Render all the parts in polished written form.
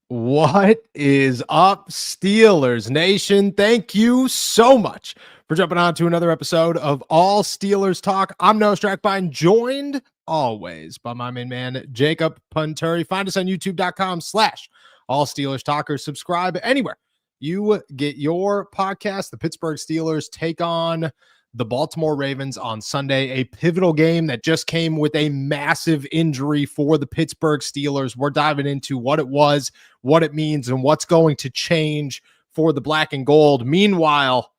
What is up, Steelers Nation? Thank you so much for jumping on to another episode of All Steelers Talk. I'm Noah Strackbine, joined always by my main man, Jacob Punturi. Find us on youtube.com/All Steelers Talkers. Subscribe anywhere you get your podcast. The Pittsburgh Steelers take on the Baltimore Ravens on Sunday, a pivotal game that just came with a massive injury for the Pittsburgh Steelers. We're diving into what it was, what it means, and what's going to change for the black and gold. Meanwhile,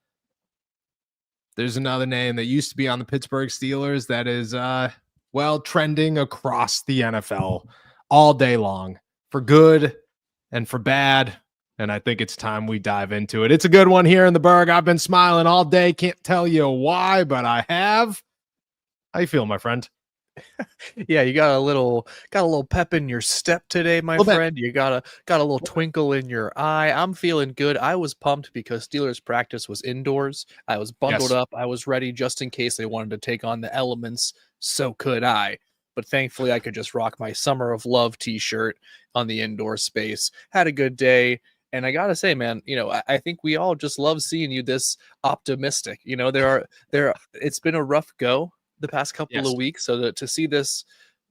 there's another name that used to be on the Pittsburgh Steelers that is, trending across the NFL all day long for good and for bad. And I think it's time we dive into it. It's a good one here in the Berg. I've been smiling all day. Can't tell you why, but I have. How you feel, my friend? Yeah, you got a little pep in your step today, my friend. You got a little twinkle in your eye. I'm feeling good. I was pumped because Steelers practice was indoors. I was bundled up. I was ready just in case they wanted to take on the elements. So could I. But thankfully, I could just rock my Summer of Love t-shirt on the indoor space. Had a good day. And I gotta say, man, I think we all just love seeing you this optimistic. It's been a rough go the past couple of weeks. So to see this,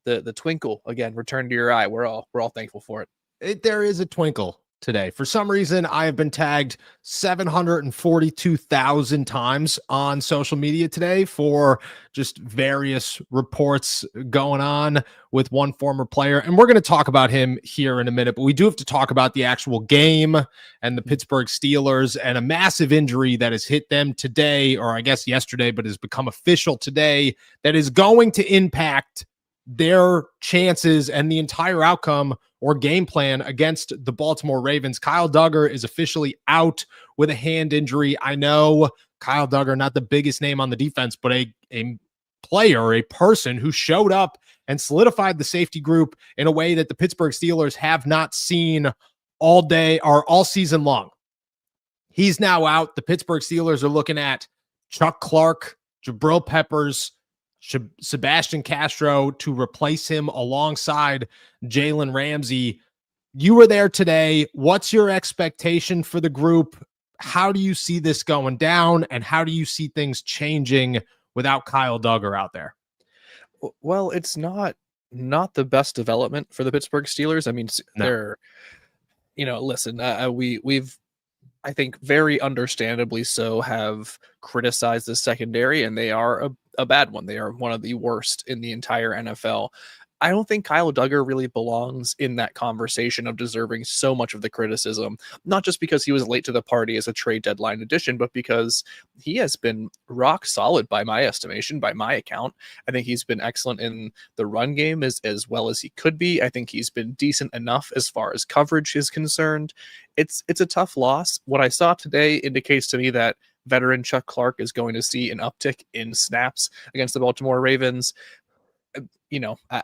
the twinkle again return to your eye, we're all thankful for it. There is a twinkle today. For some reason, I have been tagged 742,000 times on social media today for just various reports going on with one former player. And we're going to talk about him here in a minute, but we do have to talk about the actual game and the Pittsburgh Steelers and a massive injury that has hit them today, or I guess yesterday, but has become official today, that is going to impact their chances and the entire outcome or game plan against the Baltimore Ravens. Kyle Duggar is officially out with a hand injury. I know Kyle Duggar, not the biggest name on the defense, but a player, a person who showed up and solidified the safety group in a way that the Pittsburgh Steelers have not seen all day or all season long. He's now out. The Pittsburgh Steelers are looking at Chuck Clark, Jabril Peppers, Sebastian Castro to replace him alongside Jalen Ramsey. You were there today. What's your expectation for the group? How do you see this going down, and how do you see things changing without Kyle Duggar out there? Well, it's not the best development for the Pittsburgh Steelers. I mean, they're, listen, we've I think very understandably so have criticized the secondary, and they are a bad one. They are one of the worst in the entire NFL. I don't think Kyle Duggar really belongs in that conversation of deserving so much of the criticism, not just because he was late to the party as a trade deadline addition, but because he has been rock solid by my estimation, by my account. I think he's been excellent in the run game as well as he could be. I think he's been decent enough as far as coverage is concerned. It's a tough loss. What I saw today indicates to me that veteran Chuck Clark is going to see an uptick in snaps against the Baltimore Ravens.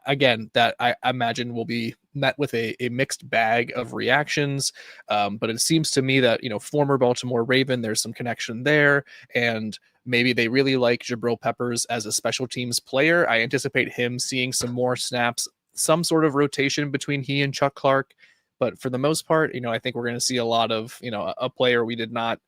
Again, that I imagine will be met with a mixed bag of reactions. But it seems to me that, former Baltimore Raven, there's some connection there. And maybe they really like Jabril Peppers as a special teams player. I anticipate him seeing some more snaps, some sort of rotation between he and Chuck Clark. But for the most part, I think we're going to see a lot of, a player we did not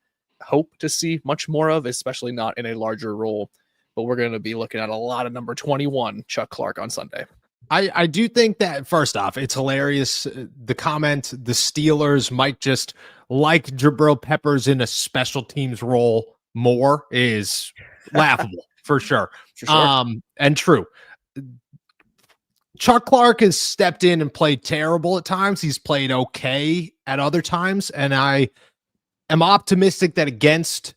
hope to see much more of, especially not in a larger role. But we're going to be looking at a lot of number 21, Chuck Clark, on Sunday. I do think that, first off, it's hilarious. The comment, the Steelers might just like Jabril Peppers in a special teams role more, is laughable for sure. And true. Chuck Clark has stepped in and played terrible at times. He's played okay at other times. And I am optimistic that against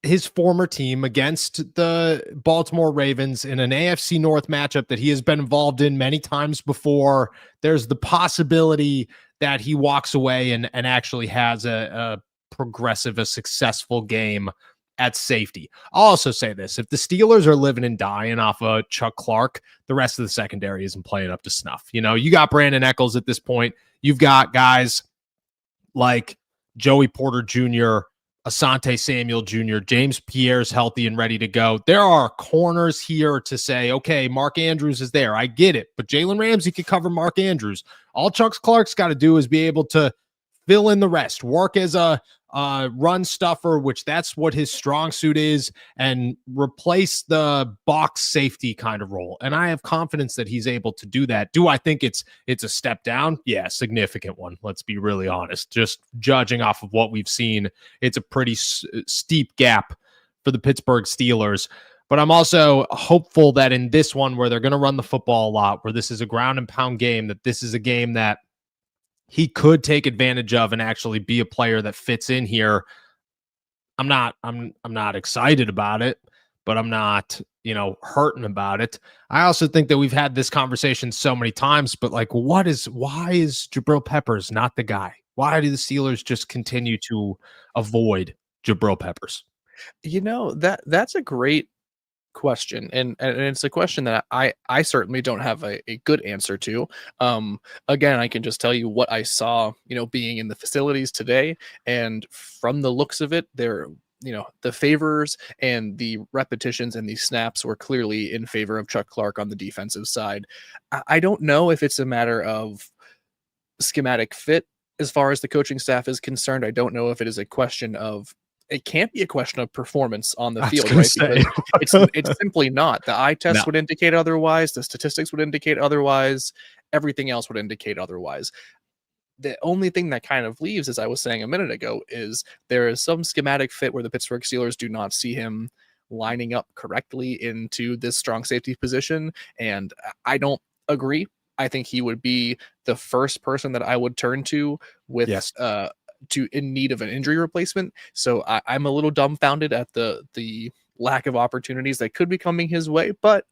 his former team, against the Baltimore Ravens in an AFC North matchup that he has been involved in many times before, there's the possibility that he walks away and actually has a progressive, a successful game at safety. I'll also say this: if the Steelers are living and dying off of Chuck Clark, the rest of the secondary isn't playing up to snuff. You got Brandon Echols at this point. You've got guys like Joey Porter Jr., Asante Samuel Jr., James Pierre's healthy and ready to go. There are corners here to say, okay, Mark Andrews is there. I get it. But Jalen Ramsey could cover Mark Andrews. All Chuck Clark's got to do is be able to fill in the rest, work as a run stuffer, which that's what his strong suit is, and replace the box safety kind of role. And I have confidence that he's able to do that. Do I think it's a step down? Yeah, significant one. Let's be really honest. Just judging off of what we've seen, it's a pretty steep gap for the Pittsburgh Steelers. But I'm also hopeful that in this one, where they're going to run the football a lot, where this is a ground and pound game, that this is a game that he could take advantage of and actually be a player that fits in here. I'm not excited about it, but I'm not, hurting about it. I also think that we've had this conversation so many times, but like, why is Jabril Peppers not the guy? Why do the Steelers just continue to avoid Jabril Peppers? That's a great question, and it's a question that I certainly don't have a good answer to. Again, I can just tell you what I saw, being in the facilities today, and from the looks of it, the favors and the repetitions and the snaps were clearly in favor of Chuck Clark on the defensive side. I don't know if it's a matter of schematic fit as far as the coaching staff is concerned. I don't know if it is a question of it can't be a question of performance on the field, right? Because it's simply not. The eye test would indicate otherwise. The statistics would indicate otherwise. Everything else would indicate otherwise. The only thing that kind of leaves, as I was saying a minute ago, is there is some schematic fit where the Pittsburgh Steelers do not see him lining up correctly into this strong safety position. And I don't agree. I think he would be the first person that I would turn to with in need of an injury replacement. So I'm a little dumbfounded at the lack of opportunities that could be coming his way, but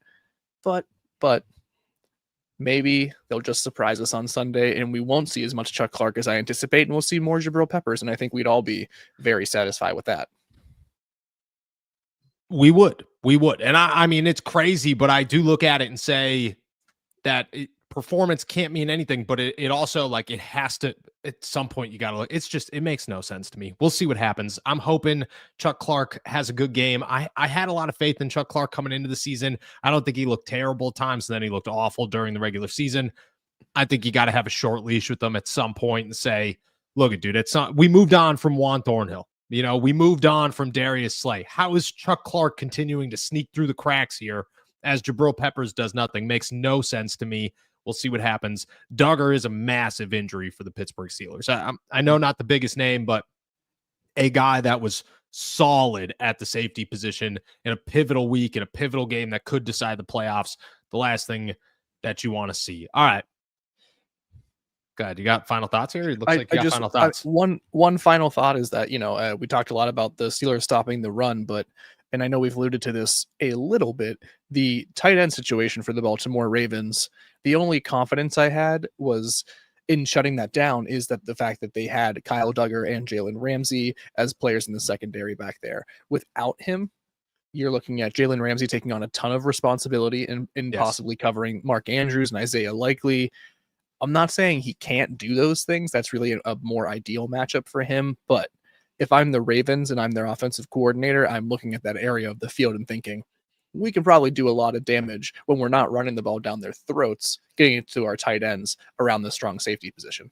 maybe they'll just surprise us on Sunday and we won't see as much Chuck Clark as I anticipate, and we'll see more Jabril Peppers, and I think we'd all be very satisfied with that. We would. And I mean, it's crazy, but I do look at it and say that performance can't mean anything, but it also, like, it has to, at some point you got to look. It makes no sense to me. We'll see what happens. I'm hoping Chuck Clark has a good game. I had a lot of faith in Chuck Clark coming into the season. I don't think he looked terrible at times, and then he looked awful during the regular season. I think you got to have a short leash with them at some point and say, look, dude, we moved on from Juan Thornhill. We moved on from Darius Slay. How is Chuck Clark continuing to sneak through the cracks here as Jabril Peppers does nothing? Makes no sense to me. We'll see what happens. Duggar is a massive injury for the Pittsburgh Steelers. I know not the biggest name, but a guy that was solid at the safety position in a pivotal week, in a pivotal game that could decide the playoffs. The last thing that you want to see. All right. Good. You got final thoughts here? It looks like you got final thoughts. One final thought is that, we talked a lot about the Steelers stopping the run, and I know we've alluded to this a little bit, the tight end situation for the Baltimore Ravens. The only confidence I had was in shutting that down is that the fact that they had Kyle Duggar and Jalen Ramsey as players in the secondary back there. Without him, you're looking at Jalen Ramsey taking on a ton of responsibility in possibly covering Mark Andrews and Isaiah Likely. I'm not saying he can't do those things. That's really a more ideal matchup for him. But if I'm the Ravens and I'm their offensive coordinator, I'm looking at that area of the field and thinking, we can probably do a lot of damage when we're not running the ball down their throats, getting it to our tight ends around the strong safety position.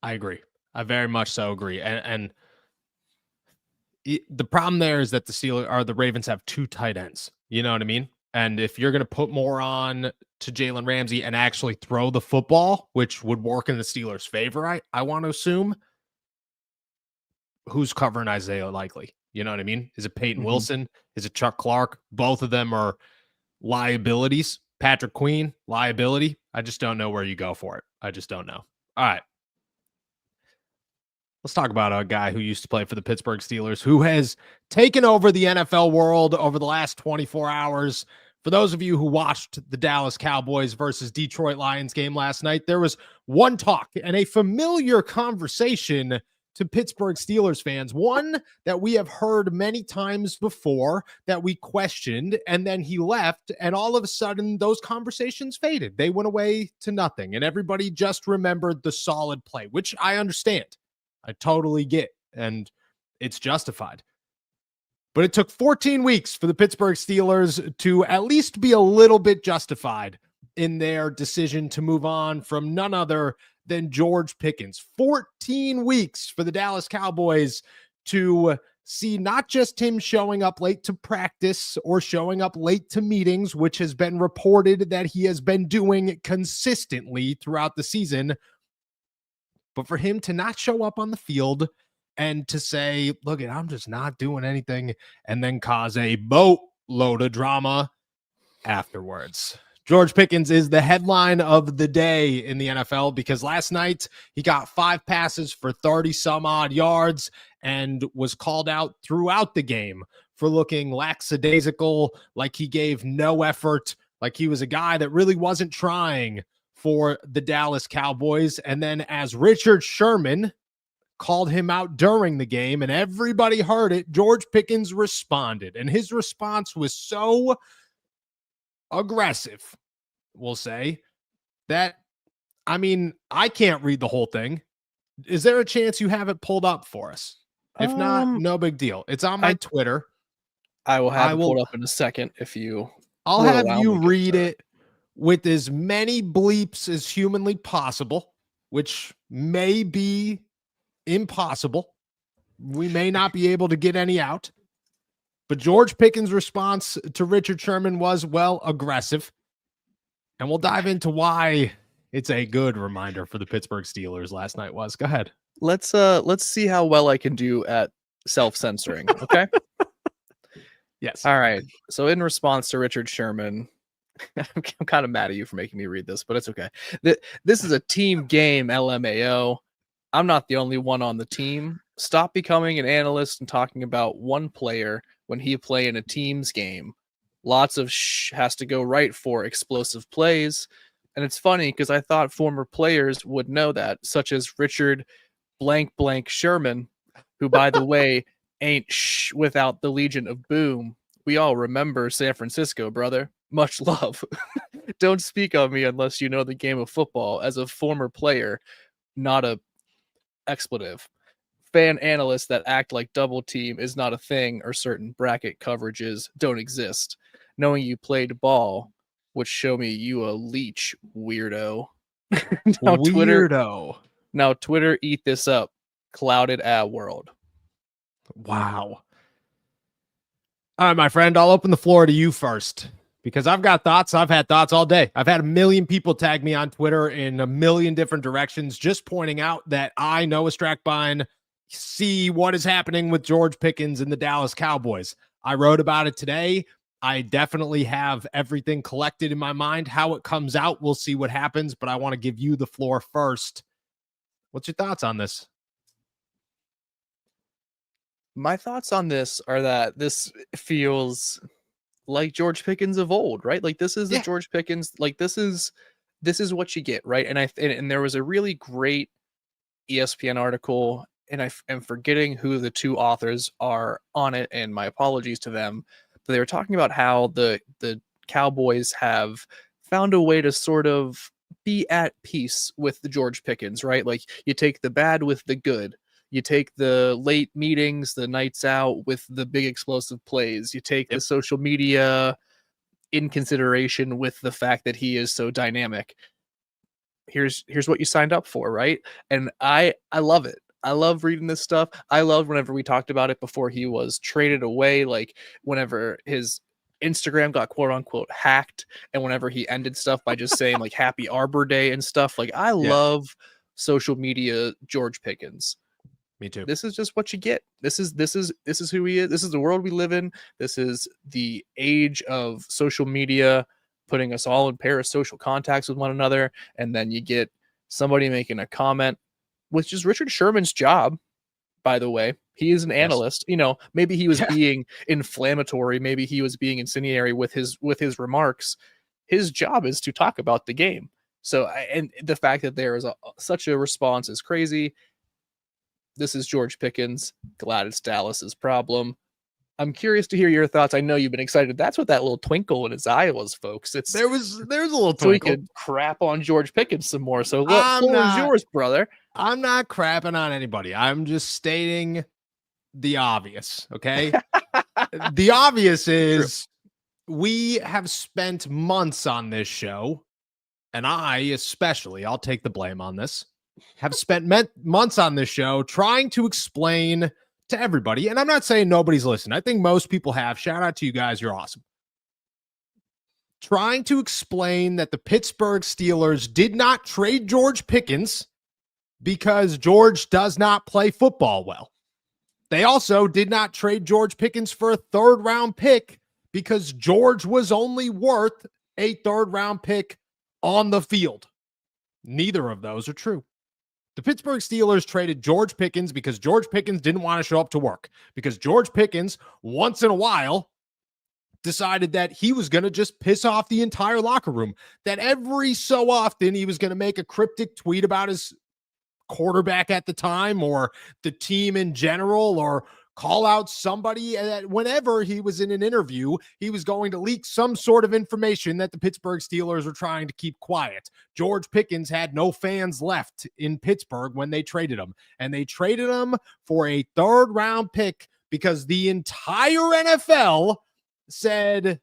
I agree. I very much so agree. And the problem there is that the Ravens have two tight ends. You know what I mean? And if you're going to put more on to Jalen Ramsey and actually throw the football, which would work in the Steelers' favor, I want to assume, who's covering Isaiah Likely? You know what I mean? Is it Peyton Wilson? Is it Chuck Clark? Both of them are liabilities. Patrick Queen, liability. I just don't know where you go for it. I just don't know. All right. Let's talk about a guy who used to play for the Pittsburgh Steelers, who has taken over the NFL world over the last 24 hours. For those of you who watched the Dallas Cowboys versus Detroit Lions game last night, there was one talk and a familiar conversation to Pittsburgh Steelers fans, one that we have heard many times before, that we questioned, and then he left, and all of a sudden those conversations faded. They went away to nothing, and everybody just remembered the solid play, which I understand. I totally get. And it's justified. But it took 14 weeks for the Pittsburgh Steelers to at least be a little bit justified in their decision to move on from none other than George Pickens. 14 weeks for the Dallas Cowboys to see not just him showing up late to practice or showing up late to meetings, which has been reported that he has been doing consistently throughout the season, but for him to not show up on the field and to say, look, I'm just not doing anything, and then cause a boatload of drama afterwards. George Pickens is the headline of the day in the NFL because last night he got 5 passes for 30 some odd yards and was called out throughout the game for looking lackadaisical, like he gave no effort, like he was a guy that really wasn't trying for the Dallas Cowboys. And then as Richard Sherman called him out during the game and everybody heard it, George Pickens responded. And his response was so aggressive, we'll say, that, I mean, I can't read the whole thing. Is there a chance you have it pulled up for us? If not, no big deal. It's on my Twitter. I will have it pulled up in a second if you... I'll have you read it with as many bleeps as humanly possible, which may be impossible. We may not be able to get any out. But George Pickens' response to Richard Sherman was, well, aggressive. And we'll dive into why it's a good reminder for the Pittsburgh Steelers last night was. Go ahead. Let's see how well I can do at self-censoring, okay? Yes. All right. So in response to Richard Sherman, I'm kind of mad at you for making me read this, but it's okay. This is a team game, LMAO. I'm not the only one on the team. Stop becoming an analyst and talking about one player when he play in a team's game. Lots of has to go right for explosive plays. And it's funny because I thought former players would know that, such as Richard blank blank Sherman, who, by the way, ain't without the Legion of Boom. We all remember San Francisco, brother. Much love. Don't speak on me unless you know the game of football. As a former player, not a expletive. Fan analysts that act like double team is not a thing, or certain bracket coverages don't exist. Knowing you played ball would show me you a leech, weirdo. Now Twitter, eat this up. Clouded ad world. Wow. All right, my friend, I'll open the floor to you first because I've got thoughts. I've had thoughts all day. I've had a million people tag me on Twitter in a million different directions, just pointing out that I, Noah Strackbine, see what is happening with George Pickens and the Dallas Cowboys. I wrote about it today. I definitely have everything collected in my mind. How it comes out, we'll see what happens, but I want to give you the floor first. What's your thoughts on this? My thoughts on this are that this feels like George Pickens of old, right? Like this is the George Pickens, like this is what you get, right? And there was a really great ESPN article, and I am forgetting who the two authors are on it, and my apologies to them. But they were talking about how the Cowboys have found a way to sort of be at peace with the George Pickens, right? Like you take the bad with the good. You take the late meetings, the nights out with the big explosive plays. You take the social media in consideration with the fact that he is so dynamic. Here's what you signed up for, right? And I love it. I love reading this stuff. I love whenever we talked about it before he was traded away, like whenever his Instagram got quote unquote hacked, and whenever he ended stuff by just saying like Happy Arbor Day and stuff. Like I love social media George Pickens. Me too. This is just what you get. This is who he is. This is the world we live in. This is the age of social media putting us all in parasocial contacts with one another. And then you get somebody making a comment, which is Richard Sherman's job, by the way. He is an analyst. You know, maybe he was being inflammatory. Maybe he was being incendiary with his remarks. His job is to talk about the game. So, and the fact that there is such a response is crazy. This is George Pickens. Glad it's Dallas's problem. I'm curious to hear your thoughts. I know you've been excited. That's what that little twinkle in his eye was, folks. There was a little twinkle. So we could crap on George Pickens some more. So what floor is yours, brother? I'm not crapping on anybody. I'm just stating the obvious, okay? The obvious is we have spent months on this show, and I especially, I'll take the blame on this, have spent months on this show trying to explain to everybody, and I'm not saying nobody's listened. I think most people have. Shout out to you guys. You're awesome. Trying to explain that the Pittsburgh Steelers did not trade George Pickens because George does not play football well. They also did not trade George Pickens for a third-round pick because George was only worth a third-round pick on the field. Neither of those are true. The Pittsburgh Steelers traded George Pickens because George Pickens didn't want to show up to work, because George Pickens, once in a while, decided that he was going to just piss off the entire locker room, that every so often he was going to make a cryptic tweet about his quarterback at the time or the team in general, or call out somebody that whenever he was in an interview, he was going to leak some sort of information that the Pittsburgh Steelers were trying to keep quiet. George Pickens had no fans left in Pittsburgh when they traded him, and they traded him for a third-round pick because the entire NFL said,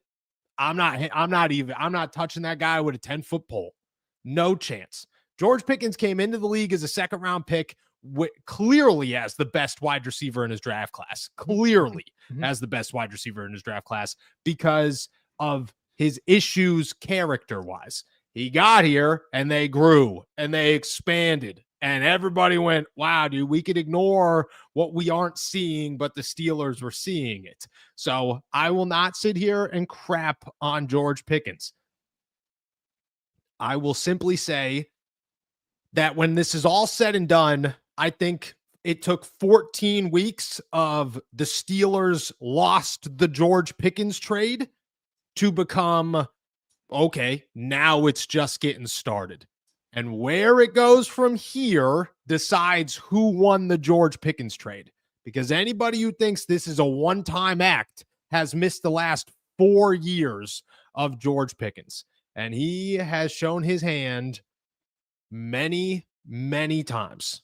I'm not touching that guy with a 10-foot pole. No chance. George Pickens came into the league as a second-round pick, clearly as the best wide receiver in his draft class. Clearly as the best wide receiver in his draft class because of his issues character-wise. He got here, and they grew, and they expanded, and everybody went, wow, dude, we could ignore what we aren't seeing, but the Steelers were seeing it. So I will not sit here and crap on George Pickens. I will simply say that when this is all said and done, I think it took 14 weeks of the Steelers lost the George Pickens trade to become, okay, now it's just getting started. And where it goes from here decides who won the George Pickens trade. Because anybody who thinks this is a one-time act has missed the last 4 years of George Pickens. And he has shown his hand many, many times.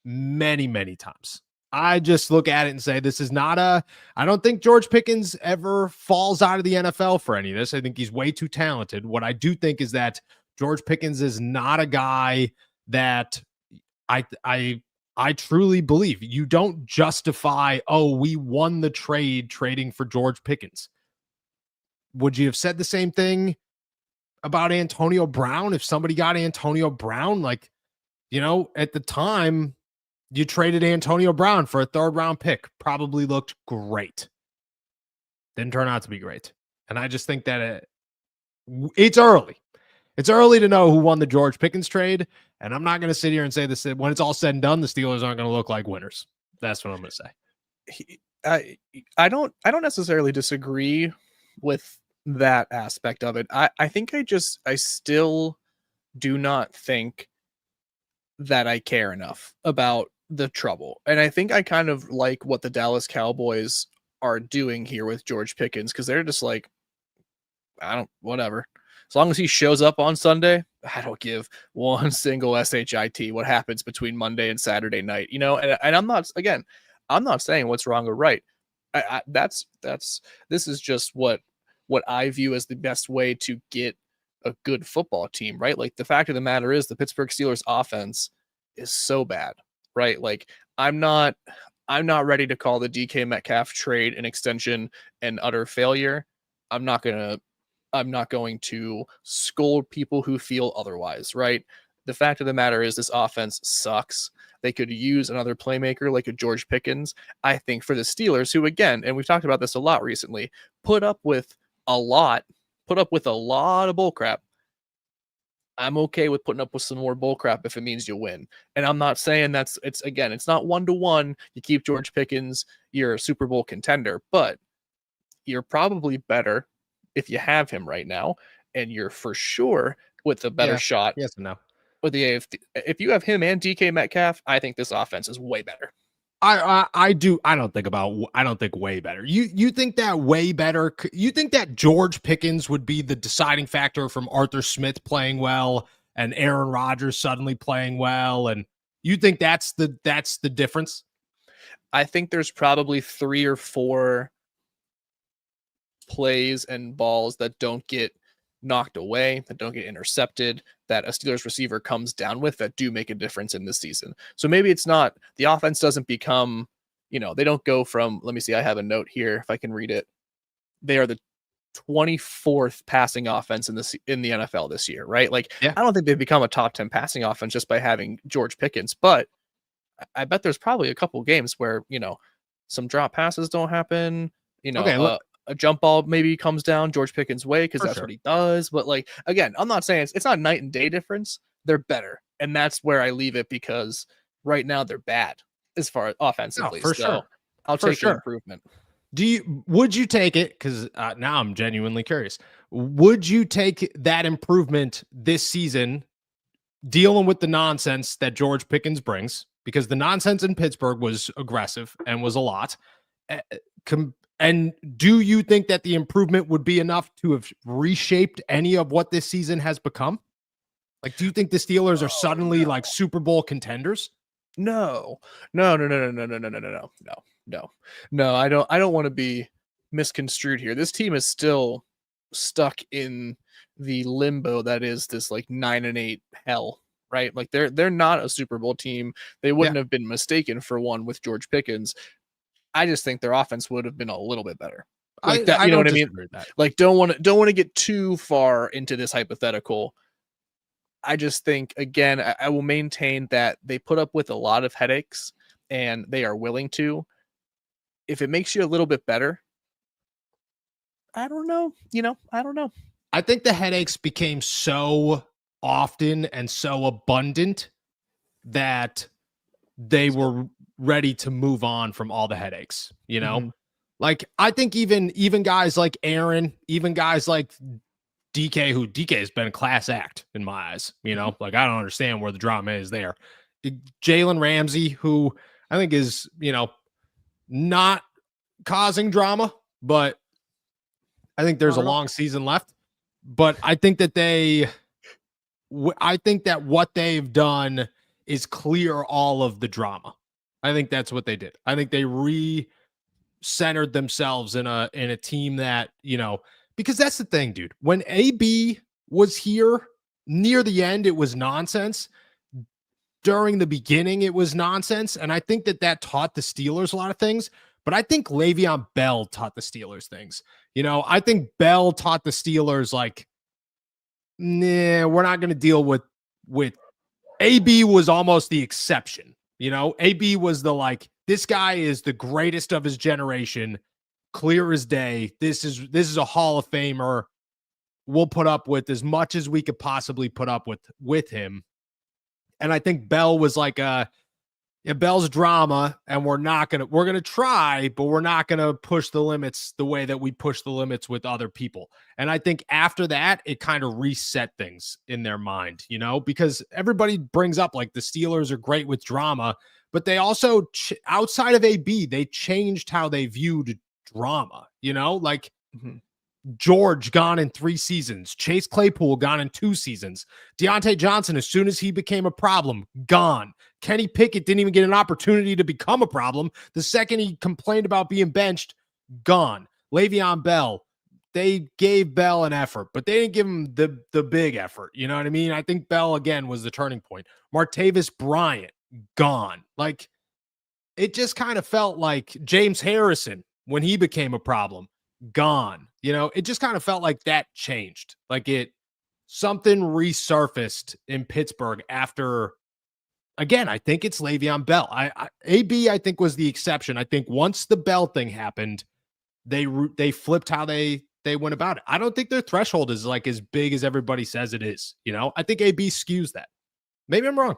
Many, many times. I just look at it and say, this is not I don't think George Pickens ever falls out of the NFL for any of this. I think he's way too talented. What I do think is that George Pickens is not a guy that I truly believe you don't justify, oh, we won the trade trading for George Pickens. Would you have said the same thing about Antonio Brown if somebody got Antonio Brown? Like, you know, at the time, you traded Antonio Brown for a third-round pick. Probably looked great. Didn't turn out to be great. And I just think that it's early. It's early to know who won the George Pickens trade. And I'm not going to sit here and say this. When it's all said and done, the Steelers aren't going to look like winners. That's what I'm going to say. I don't necessarily disagree with that aspect of it. I think I still do not think that I care enough about the trouble. And I think I kind of like what the Dallas Cowboys are doing here with George Pickens, because they're just like, whatever. As long as he shows up on Sunday, I don't give one single shit what happens between Monday and Saturday night, you know? And I'm not saying what's wrong or right. This is just what I view as the best way to get a good football team, right? Like, the fact of the matter is the Pittsburgh Steelers offense is so bad, right? Like, I'm not ready to call the DK Metcalf trade an extension an utter failure. I'm not going to scold people who feel otherwise, right? The fact of the matter is this offense sucks. They could use another playmaker like a George Pickens. I think for the Steelers, who, again, and we've talked about this a lot recently, put up with a lot of bullcrap. I'm okay with putting up with some more bullcrap if it means you win. And I'm not saying it's not 1-to-1. You keep George Pickens, you're a Super Bowl contender, but you're probably better if you have him right now, and you're for sure with a better shot. Yes and no. With the AFC, if you have him and DK Metcalf, I think this offense is way better. I don't think way better. You think that way better? You think that George Pickens would be the deciding factor from Arthur Smith playing well and Aaron Rodgers suddenly playing well, and you think that's the difference? I think there's probably 3 or 4 plays and balls that don't get knocked away, that don't get intercepted, that a Steelers receiver comes down with that do make a difference in this season. So maybe it's not the offense doesn't become, they don't go from, let me see, I have a note here if I can read it. They are the 24th passing offense in the NFL this year, right? Like Yeah. I don't think they've become a top 10 passing offense just by having George Pickens, but I bet there's probably a couple games where, some drop passes don't happen, Okay. Look, a jump ball maybe comes down George Pickens' way because for that's sure. what he does. But like again, I'm not saying it's not a night and day difference. They're better, and that's where I leave it because right now they're bad as far as No, offensively. for So sure. I'll For take the sure. improvement. Would you take it? Because now I'm genuinely curious. Would you take that improvement this season, dealing with the nonsense that George Pickens brings? Because the nonsense in Pittsburgh was aggressive and was a lot. Uh, And do you think that the improvement would be enough to have reshaped any of what this season has become? Like, do you think the Steelers are Oh suddenly like no. Super Bowl contenders? No. No, no, no, no, no, no, no, no, no, no, no, no. No, I don't want to be misconstrued here. This team is still stuck in the limbo that is this like 9-8 hell, right? Like they're not a Super Bowl team. They Yeah, wouldn't have been mistaken for one with George Pickens. I just think their offense would have been a little bit better. Like that, I you know don't what I mean? disagree with that. Like don't want to get too far into this hypothetical. I just think again, I will maintain that they put up with a lot of headaches and they are willing to. If it makes you a little bit better, I don't know. I don't know. I think the headaches became so often and so abundant that they So, were ready to move on from all the headaches, you know? mhm. Like I think even guys like Aaron, even guys like DK, who DK has been a class act in my eyes, Mhm. like I don't understand where the drama is there. Jalen Ramsey, who I think is, not causing drama, but I think there's Not a at all. long season left. But I think that I think that what they've done is clear all of the drama. I think that's what they did. I think they centered themselves in a team that, because that's the thing, dude. When AB was here near the end, it was nonsense. During the beginning, it was nonsense. And I think that taught the Steelers a lot of things. But I think Le'Veon Bell taught the Steelers things. I think Bell taught the Steelers, like, nah, we're not going to deal with AB was almost the exception. AB was the like, this guy is the greatest of his generation, clear as day. This is a Hall of Famer. We'll put up with as much as we could possibly put up with him. And I think Bell was like Bell's drama, and we're gonna try, but we're not gonna push the limits the way that we push the limits with other people. And I think after that, it kind of reset things in their mind, because everybody brings up like the Steelers are great with drama, but they also outside of AB, they changed how they viewed drama. Like Mhm. George gone in 3 seasons, Chase Claypool gone in 2 seasons, Deontay Johnson, as soon as he became a problem, gone. Kenny Pickett didn't even get an opportunity to become a problem. The second he complained about being benched, gone. Le'Veon Bell, they gave Bell an effort, but they didn't give him the big effort. You know what I mean? I think Bell again was the turning point. Martavis Bryant, gone. Like it just kind of felt like James Harrison when he became a problem, gone. It just kind of felt like that changed. Like something resurfaced in Pittsburgh after. Again, I think it's Le'Veon Bell. AB, I think, was the exception. I think once the Bell thing happened, they flipped how they went about it. I don't think their threshold is like as big as everybody says it is. I think AB skews that. Maybe I'm wrong.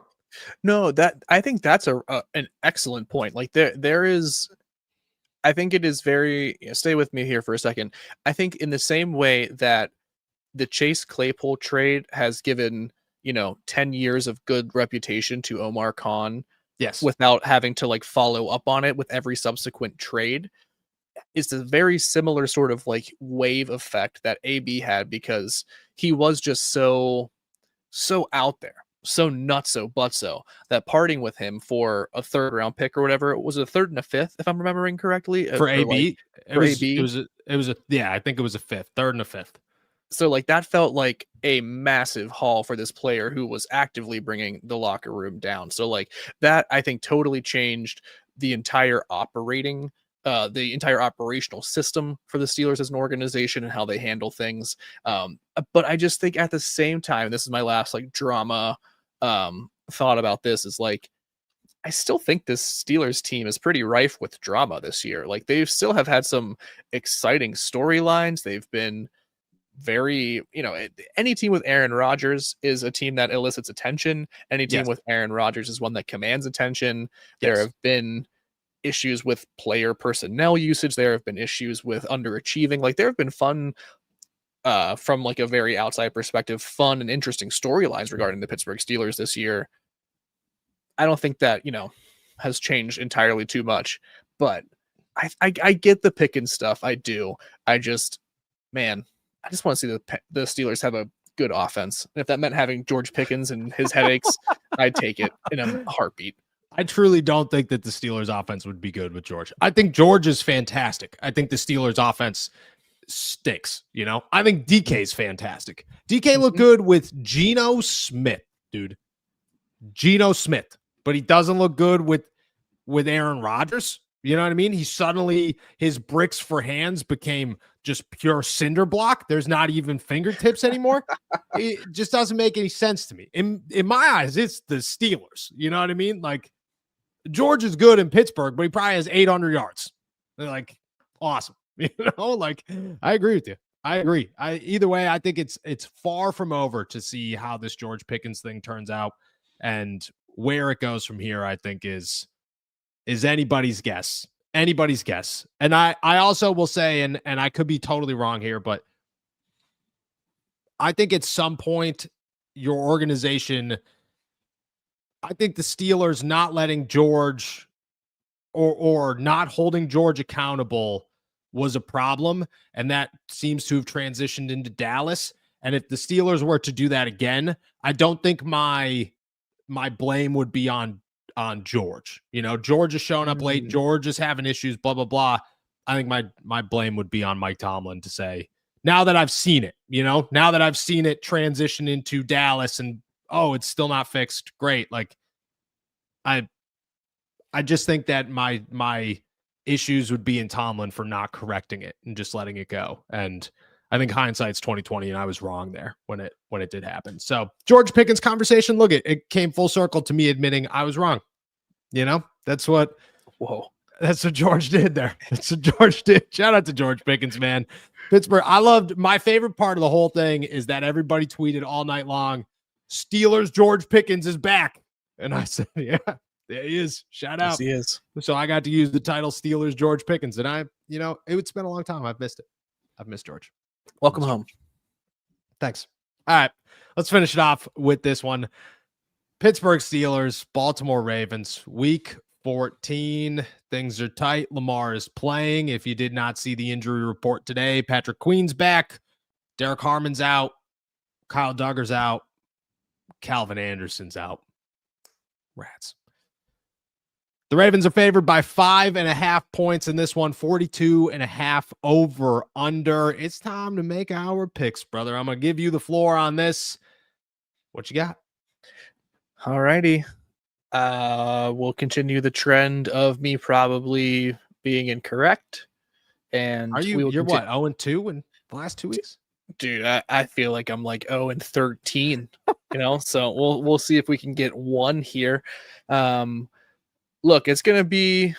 No, that I think that's an excellent point. Like there is I think it is very stay with me here for a second. I think in the same way that the Chase Claypool trade has given, 10 years of good reputation to Omar Khan Yes. without having to like follow up on it with every subsequent trade. It's a very similar sort of like wave effect that AB had because he was just so out there. so nutso butso that parting with him for a third round pick or whatever, was it a third and a fifth, if I'm remembering correctly, For for like AB, for AB. it was a yeah, I think it was a fifth, third and a fifth. So like that felt like a massive haul for this player who was actively bringing the locker room down. So like that, I think, totally changed the entire the entire operational system for the Steelers as an organization and how they handle things. But I just think at the same time, this is my last like drama thought about this, is like, I still think this Steelers team is pretty rife with drama this year. Like they still have had some exciting storylines. They've been very, any team with Aaron Rodgers is a team that elicits attention. Any team Yes. with Aaron Rodgers is one that commands attention. There Yes. have been issues with player personnel usage. There have been issues with underachieving. Like there have been fun, from like a very outside perspective, fun and interesting storylines regarding the Pittsburgh Steelers this year. I don't think that, has changed entirely too much, but I get the Pickens stuff. I do. I just, man, I just want to see the Steelers have a good offense. And if that meant having George Pickens and his headaches, I'd take it in a heartbeat. I truly don't think that the Steelers offense would be good with George. I think George is fantastic. I think the Steelers offense stinks. I think DK is fantastic. DK looked good with Geno Smith, dude. Geno Smith, but he doesn't look good with Aaron Rodgers. You know what I mean? His bricks for hands became just pure cinder block. There's not even fingertips anymore. It just doesn't make any sense to me. In my eyes, it's the Steelers. You know what I mean? Like, George is good in Pittsburgh, but he probably has 800 yards. They're like, awesome. Like, I agree with you. I agree. Either way, I think it's far from over to see how this George Pickens thing turns out, and where it goes from here, I think is anybody's guess. Anybody's guess. And I also will say, and I could be totally wrong here, but I think at some point your organization, I think the Steelers not letting George or not holding George accountable was a problem, and that seems to have transitioned into Dallas. And if the Steelers were to do that again, I don't think my blame would be on George. George is showing up late. George is having issues, blah, blah, blah. I think my blame would be on Mike Tomlin to say, now that I've seen it, now that I've seen it transition into Dallas and, oh, it's still not fixed. Great. Like, I just think that my issues would be in Tomlin for not correcting it and just letting it go. And I think hindsight's 2020, and I was wrong there when it did happen. So George Pickens conversation, look, it came full circle to me admitting I was wrong. That's what George did there. That's what George did. Shout out to George Pickens, man. Pittsburgh. My favorite part of the whole thing is that everybody tweeted all night long, Steelers George Pickens is back. And I said, yeah, there he is. Shout out. Yes, he is. So I got to use the title Steelers George Pickens. And it's been a long time. I've missed it. I've missed George. Welcome home. Thanks. All right. Let's finish it off with this one. Pittsburgh Steelers, Baltimore Ravens, week 14. Things are tight. Lamar is playing. If you did not see the injury report today, Patrick Queen's back. Derek Harmon's out. Kyle Duggar's out. Calvin Anderson's out. Rats. The Ravens are favored by 5.5 points in this one, 42.5 over under. It's time to make our picks, brother. I'm going to give you the floor on this. What you got? All righty. We'll continue the trend of me probably being incorrect. And you're what, 0-2 in the last 2 weeks? Dude, I feel like I'm like 0-13, so we'll see if we can get one here. Look, it's going to be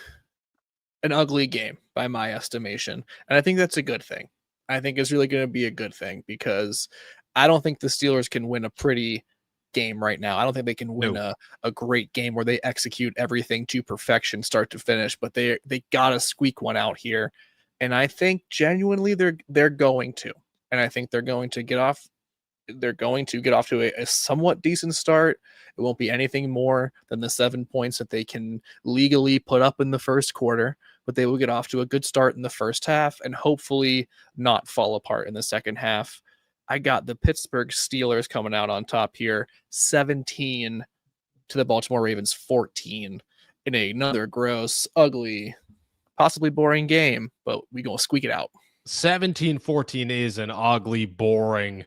an ugly game by my estimation. And I think that's a good thing. I think it's really going to be a good thing because I don't think the Steelers can win a pretty game right now. I don't think they can win a great game where they execute everything to perfection, start to finish, but they got to squeak one out here. And I think genuinely they're going to. And I think they're going to get off to a somewhat decent start. It won't be anything more than the 7 points that they can legally put up in the first quarter, but they will get off to a good start in the first half and hopefully not fall apart in the second half. I got the Pittsburgh Steelers coming out on top here, 17 to the Baltimore Ravens 14 in another gross, ugly, possibly boring game, but we gonna squeak it out. 17-14 is an ugly, boring,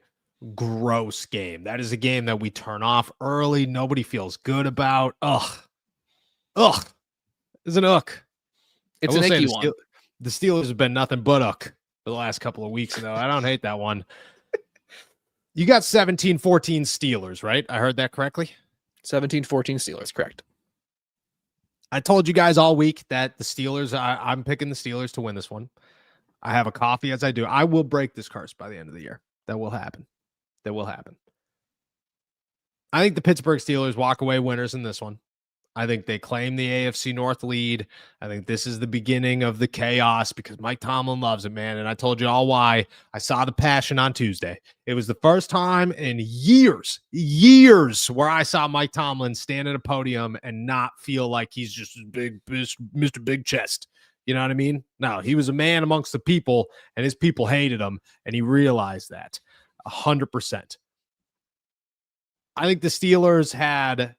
gross game. That is a game that we turn off early. Nobody feels good about. Ugh. It's an uck. It's an icky one. The Steelers have been nothing but uck for the last couple of weeks, though. I don't hate that one. You got 17-14 Steelers, right? I heard that correctly? 17-14 Steelers, correct. I told you guys all week that the Steelers, I'm picking the Steelers to win this one. I have a coffee as I do. I will break this curse by the end of the year. That will happen. I think the Pittsburgh Steelers walk away winners in this one. I think they claim the AFC North lead. I think this is the beginning of the chaos because Mike Tomlin loves it, man. And I told you all why. I saw the passion on Tuesday. It was the first time in years where I saw Mike Tomlin stand at a podium and not feel like he's just big, Mr. Big Chest. You know what I mean? No, he was a man amongst the people, and his people hated him, and he realized that 100%. I think the Steelers had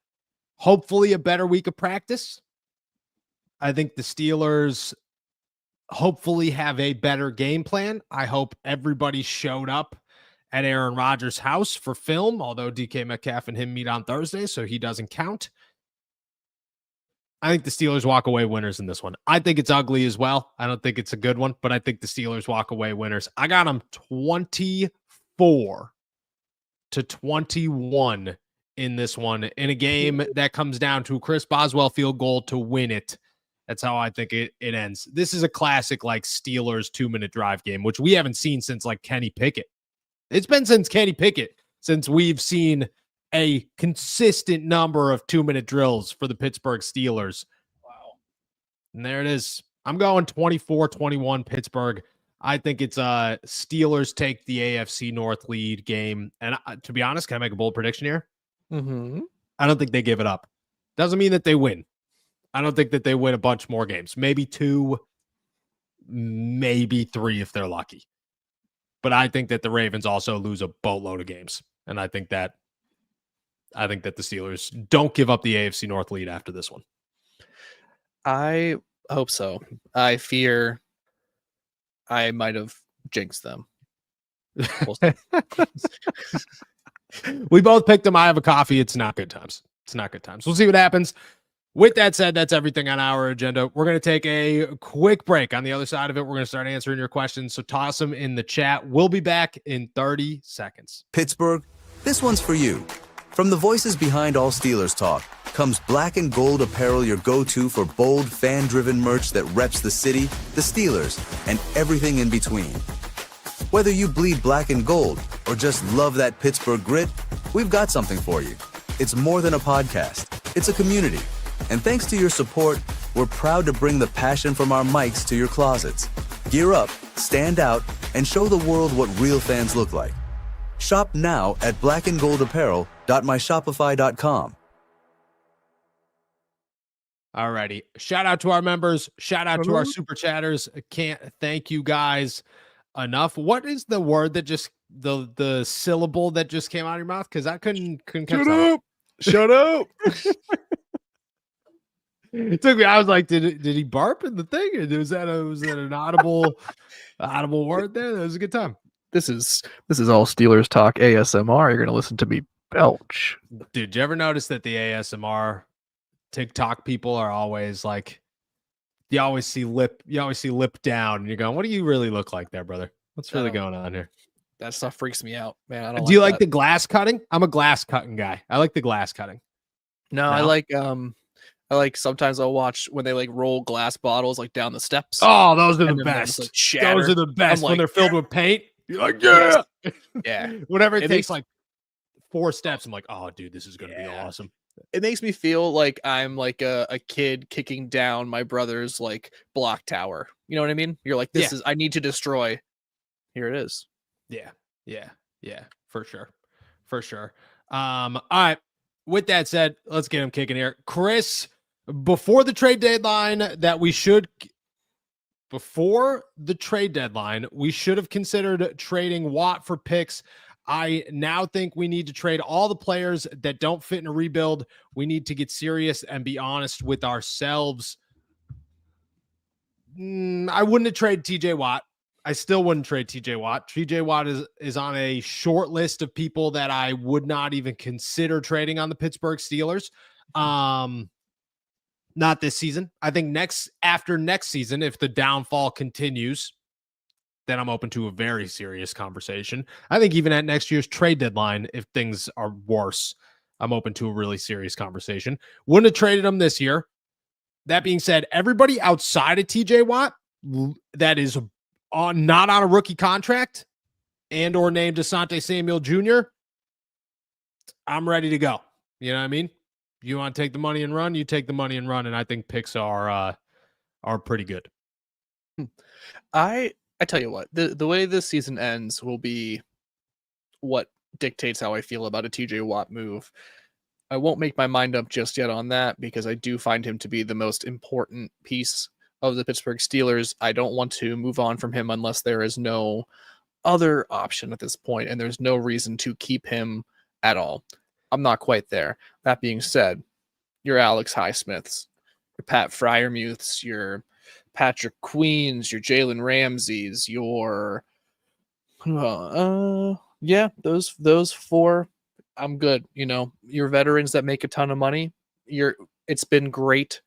hopefully a better week of practice. I think the Steelers hopefully have a better game plan. I hope everybody showed up at Aaron Rodgers' house for film, although DK Metcalf and him meet on Thursday, so he doesn't count. I think the Steelers walk away winners in this one. I think it's ugly as well. I don't think it's a good one, but I think the Steelers walk away winners. I got them 24-21 in this one, in a game that comes down to a Chris Boswell field goal to win it. That's how I think it ends. This is a classic like Steelers 2-minute drive game, which we haven't seen since like Kenny Pickett. It's been since Kenny Pickett since we've seen a consistent number of 2-minute drills for the Pittsburgh Steelers. Wow. And there it is. I'm going 24-21 Pittsburgh. I think it's Steelers take the AFC North lead game. And to be honest, can I make a bold prediction here? Mm-hmm. I don't think they give it up. Doesn't mean that they win. I don't think that they win a bunch more games. Maybe 2, maybe 3 if they're lucky. But I think that the Ravens also lose a boatload of games. And I think that the Steelers don't give up the AFC North lead after this one. I hope so. I fear I might have jinxed them. We both picked them. I have a coffee. It's not good times. We'll see what happens. With that said, that's everything on our agenda. We're going to take a quick break. On the other side of it, we're going to start answering your questions. So toss them in the chat. We'll be back in 30 seconds. Pittsburgh, this one's for you. From the voices behind all Steelers talk comes black and gold apparel, your go-to for bold, fan-driven merch that reps the city, the Steelers, and everything in between. Whether you bleed black and gold or just love that Pittsburgh grit, we've got something for you. It's more than a podcast. It's a community. And thanks to your support, we're proud to bring the passion from our mics to your closets. Gear up, stand out, and show the world what real fans look like. Shop now at blackandgoldapparel.myshopify.com. Alrighty. Shout out to our members. Shout out to our super chatters. Can't thank you guys enough. What is the word that just the syllable that just came out of your mouth? Because I couldn't catch that. Shut up. It took me. I was like, did he barp in the thing? Was that an audible word there? That was a good time. This is all Steelers talk ASMR. You're gonna listen to me belch. Did you ever notice that the ASMR TikTok people are always like, you always see lip down, and you're going, what do you really look like there, brother? What's really going on here? That stuff freaks me out, man. I don't Do you like that. the glass cutting? I'm a glass cutting guy. I like the glass cutting. No, I like sometimes I'll watch when they like roll glass bottles like down the steps. Oh, those are the and then they'll best. just, like, shatter. Those are the best I'm when like, they're filled with paint. You're like, yeah. Yeah. Whenever it It takes makes- like 4 steps, I'm like, oh, dude, this is going to be awesome. It makes me feel like I'm like a kid kicking down my brother's like block tower. You know what I mean? You're like, this is, I need to destroy. Here it is. Yeah, for sure. All right. With that said, let's get him kicking here. Chris, before the trade deadline, we should have considered trading Watt for picks. I now think we need to trade all the players that don't fit in a rebuild. We need to get serious and be honest with ourselves. I wouldn't have traded TJ Watt. I still wouldn't trade TJ Watt. TJ Watt is on a short list of people that I would not even consider trading on the Pittsburgh Steelers. Not this season. I think after next season, if the downfall continues, then I'm open to a very serious conversation. I think even at next year's trade deadline, if things are worse, I'm open to a really serious conversation. Wouldn't have traded him this year. That being said, everybody outside of TJ Watt that is not on a rookie contract and or named Asante Samuel Jr., I'm ready to go. You know what I mean? You want to take the money and run, you take the money and run, and I think picks are pretty good. I tell you what, the way this season ends will be what dictates how I feel about a TJ Watt move. I won't make my mind up just yet on that because I do find him to be the most important piece of the Pittsburgh Steelers. I don't want to move on from him unless there is no other option at this point, and there's no reason to keep him at all. I'm not quite there. That being said, your Alex Highsmiths, your Pat Fryermuths, your Patrick Queens, your Jalen Ramseys, your those four, I'm good. You know, your veterans that make a ton of money. It's been great.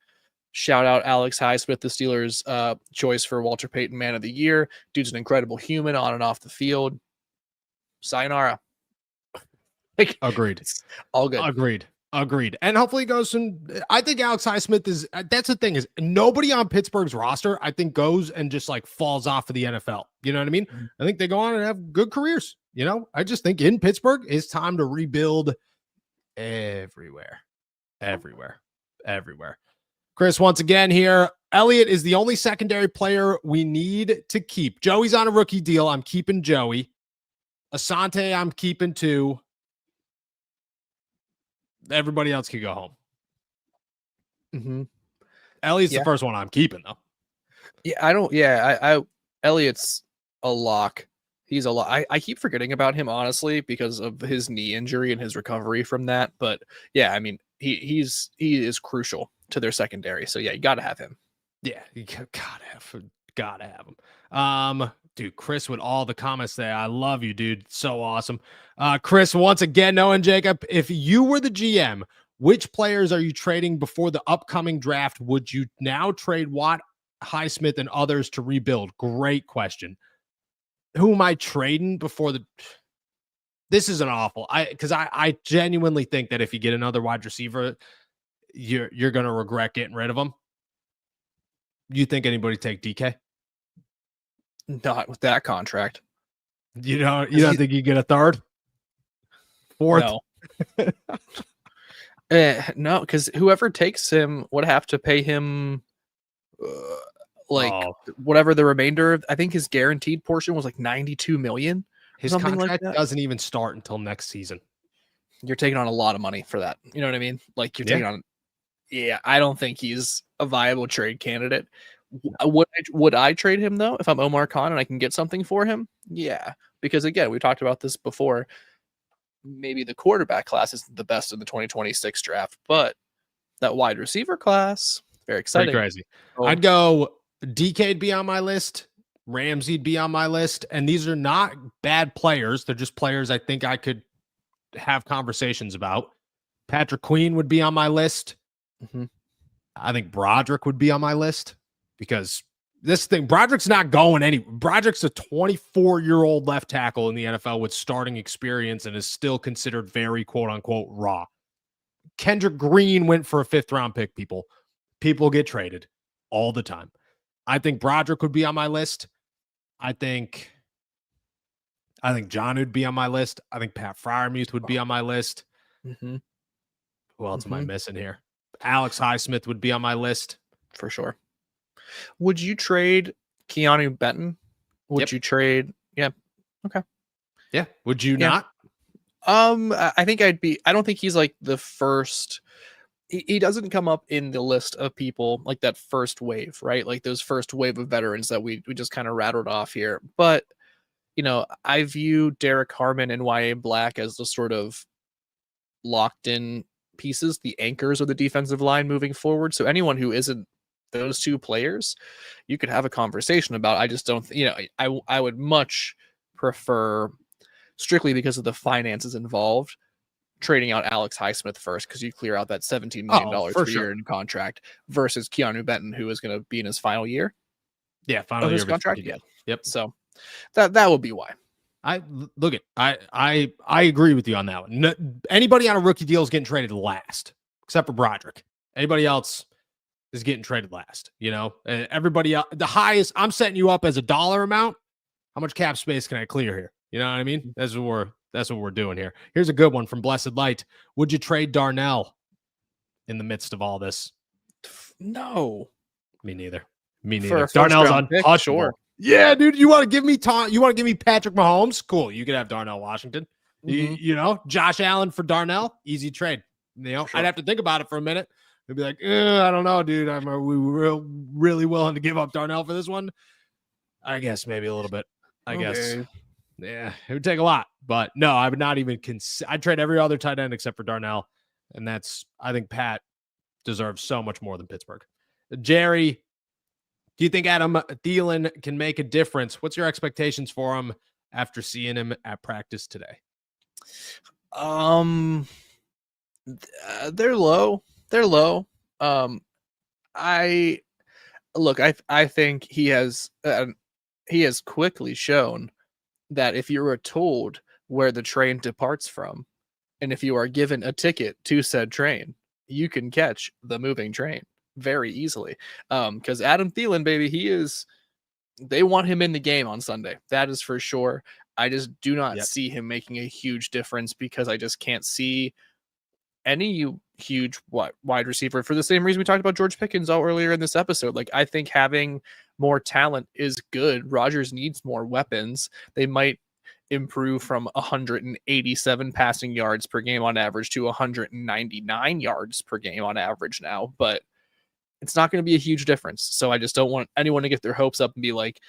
Shout out Alex Highsmith, the Steelers' choice for Walter Payton Man of the Year. Dude's an incredible human on and off the field. Sayonara. Like, agreed. It's all good. Agreed. And hopefully it goes. And I think Alex Highsmith is. That's the thing is nobody on Pittsburgh's roster I think goes and just like falls off of the NFL. You know what I mean? Mm-hmm. I think they go on and have good careers. You know, I just think in Pittsburgh it's time to rebuild everywhere. Chris, once again here, Elliott is the only secondary player we need to keep. Joey's on a rookie deal. I'm keeping Joey. Asante, I'm keeping too. Everybody else can go home. Mm-hmm. Elliott's the first one I'm keeping, though. I Elliott's a lock. He's a lot. I keep forgetting about him, honestly, because of his knee injury and his recovery from that. But yeah, I mean, he is crucial to their secondary. So yeah, you got to have him. Yeah, you gotta have him. Dude, Chris with all the comments there. I love you, dude. So awesome. Chris, once again, Noah and Jacob, if you were the GM, which players are you trading before the upcoming draft? Would you now trade Watt, Highsmith, and others to rebuild? Great question. Who am I trading before the... This is an awful... Because I genuinely think that if you get another wide receiver, you're going to regret getting rid of him. You think anybody take DK? Not with that contract. You don't think you get a third? Fourth? No. No, because whoever takes him would have to pay him whatever the remainder of, I think his guaranteed portion was like $92 million. His contract doesn't even start until next season. You're taking on a lot of money for that. You know what I mean? Like you're taking on. Yeah, I don't think he's a viable trade candidate. Would I trade him though if I'm Omar Khan and I can get something for him? Yeah, because again, we talked about this before. Maybe the quarterback class isn't the best in the 2026 draft, but that wide receiver class, very exciting. Pretty crazy. I'd go DK'd be on my list, Ramsey'd be on my list, and these are not bad players. They're just players I think I could have conversations about. Patrick Queen would be on my list. Mm-hmm. I think Broderick would be on my list because this thing, Broderick's not going anywhere. Broderick's a 24-year-old left tackle in the NFL with starting experience and is still considered very quote-unquote raw. Kendrick Green went for a 5th-round pick, people. People get traded all the time. I think Broderick would be on my list. I think John would be on my list. I think Pat Fryermuth would be on my list. Mm-hmm. Who else am I missing here? Alex Highsmith would be on my list. For sure. Would you trade Keanu Benton? Would you trade? Yeah. Okay. Yeah. Would you not? I think I don't think he's like the first. He doesn't come up in the list of people like that first wave, right? Like those first wave of veterans that we just kind of rattled off here. But I view Derek Harmon and YA Black as the sort of locked in pieces, the anchors of the defensive line moving forward. So anyone who isn't those two players, you could have a conversation about. I just don't, I would much prefer, strictly because of the finances involved, trading out Alex Highsmith first, because you clear out that $17 million per year in contract versus Keanu Benton, who is going to be in his final year. Yeah, final year of his contract. Yeah. Yep. So that would be why. I agree with you on that one. No, anybody on a rookie deal is getting traded last, except for Broderick. Anybody else is getting traded last. Everybody else, the highest. I'm setting you up as a dollar amount. How much cap space can I clear here? You know what I mean? That's what we're doing here. Here's a good one from Blessed Light. Would you trade Darnell in the midst of all this? No, me neither. Darnell's untouchable. Sure. Yeah, dude. You want to give me Tom? You want to give me Patrick Mahomes? Cool. You could have Darnell Washington. Mm-hmm. Josh Allen for Darnell, easy trade. Sure. I'd have to think about it for a minute. I'd be like, I don't know, dude. Are we really willing to give up Darnell for this one? I guess maybe a little bit. I guess. Yeah, it would take a lot, but no, I would not even I'd trade every other tight end except for Darnell, and I think Pat deserves so much more than Pittsburgh. Jerry, do you think Adam Thielen can make a difference? What's your expectations for him after seeing him at practice today? They're low. I think he has quickly shown that if you are told where the train departs from, and if you are given a ticket to said train, you can catch the moving train very easily. Because Adam Thielen, baby, they want him in the game on Sunday. That is for sure. I just do not see him making a huge difference, because I just can't see any huge wide receiver, for the same reason we talked about George Pickens all earlier in this episode. Like, I think having more talent is good. Rodgers needs more weapons. They might improve from 187 passing yards per game on average to 199 yards per game on average now, but it's not going to be a huge difference. So I just don't want anyone to get their hopes up and be like,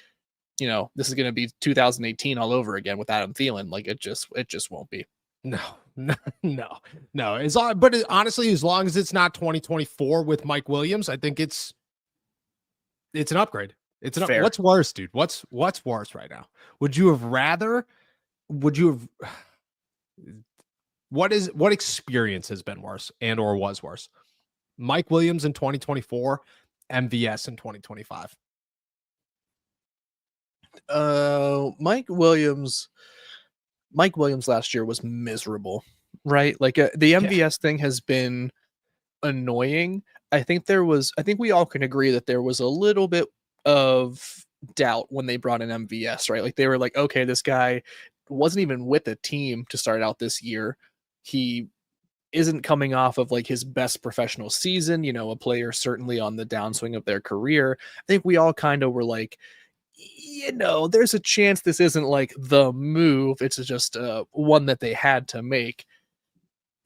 this is going to be 2018 all over again with Adam Thielen. Like, it just won't be. No. Honestly, as long as it's not 2024 with Mike Williams, I think it's an upgrade. What's worse, dude? What's worse right now? What experience has been worse and or was worse? Mike Williams in 2024, MVS in 2025. Mike Williams last year was miserable, right? Like, the MVS thing has been annoying. I think we all can agree that there was a little bit of doubt when they brought in MVS, right? Like, they were like, okay, this guy wasn't even with a team to start out this year. He isn't coming off of like his best professional season, a player certainly on the downswing of their career. I think we all kind of were like, there's a chance this isn't like the move. It's just one that they had to make.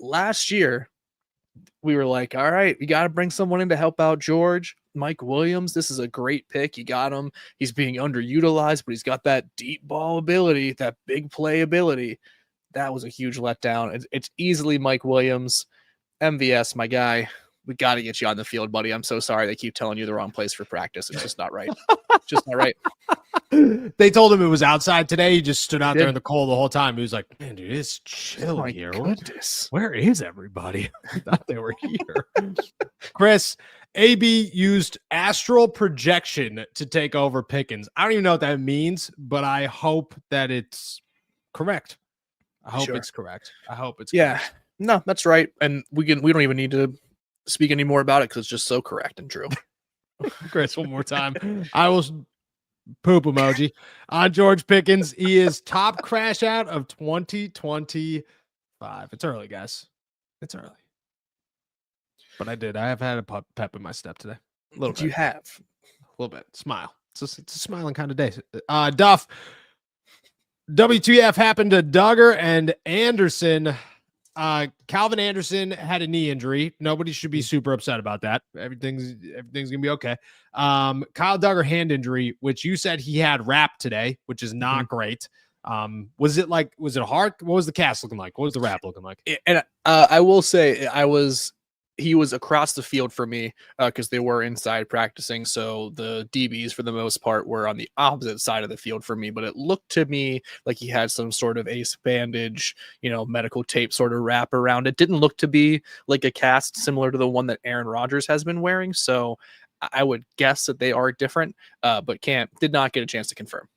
Last year, we were like, all right, you got to bring someone in to help out George. Mike Williams, this is a great pick. You got him. He's being underutilized, but he's got that deep ball ability, that big play ability. That was a huge letdown. It's easily Mike Williams. MVS, my guy, we got to get you on the field, buddy. I'm so sorry they keep telling you the wrong place for practice. It's just not right. Just not right. They told him it was outside today. He just stood out there in the cold the whole time. He was like, man, dude, it's chilly here. Goodness. Where is everybody? I thought they were here. Chris, AB used astral projection to take over Pickens. I don't even know what that means, but I hope that it's correct. I hope it's correct. Yeah. No, that's right. And we don't even need to speak any more about it because it's just so correct and true. Chris, one more time. I will poop emoji on George Pickens. He is top crash out of 2025. It's early, guys. It's early. But I have had a pep in my step today. A little bit. You have. A little bit. Smile. It's a smiling kind of day. Duff. WTF happened to Duggar and Anderson. Calvin Anderson had a knee injury. Nobody should be super upset about that. Everything's gonna be okay. Kyle Duggar hand injury, which you said he had wrapped today, which is not great. Was it a hard? What was the cast looking like? What was the wrap looking like? And I will say he was across the field for me because they were inside practicing. So the DBs for the most part were on the opposite side of the field for me. But it looked to me like he had some sort of ace bandage, medical tape sort of wrap around it. Didn't look to be like a cast similar to the one that Aaron Rodgers has been wearing. So I would guess that they are different, but did not get a chance to confirm.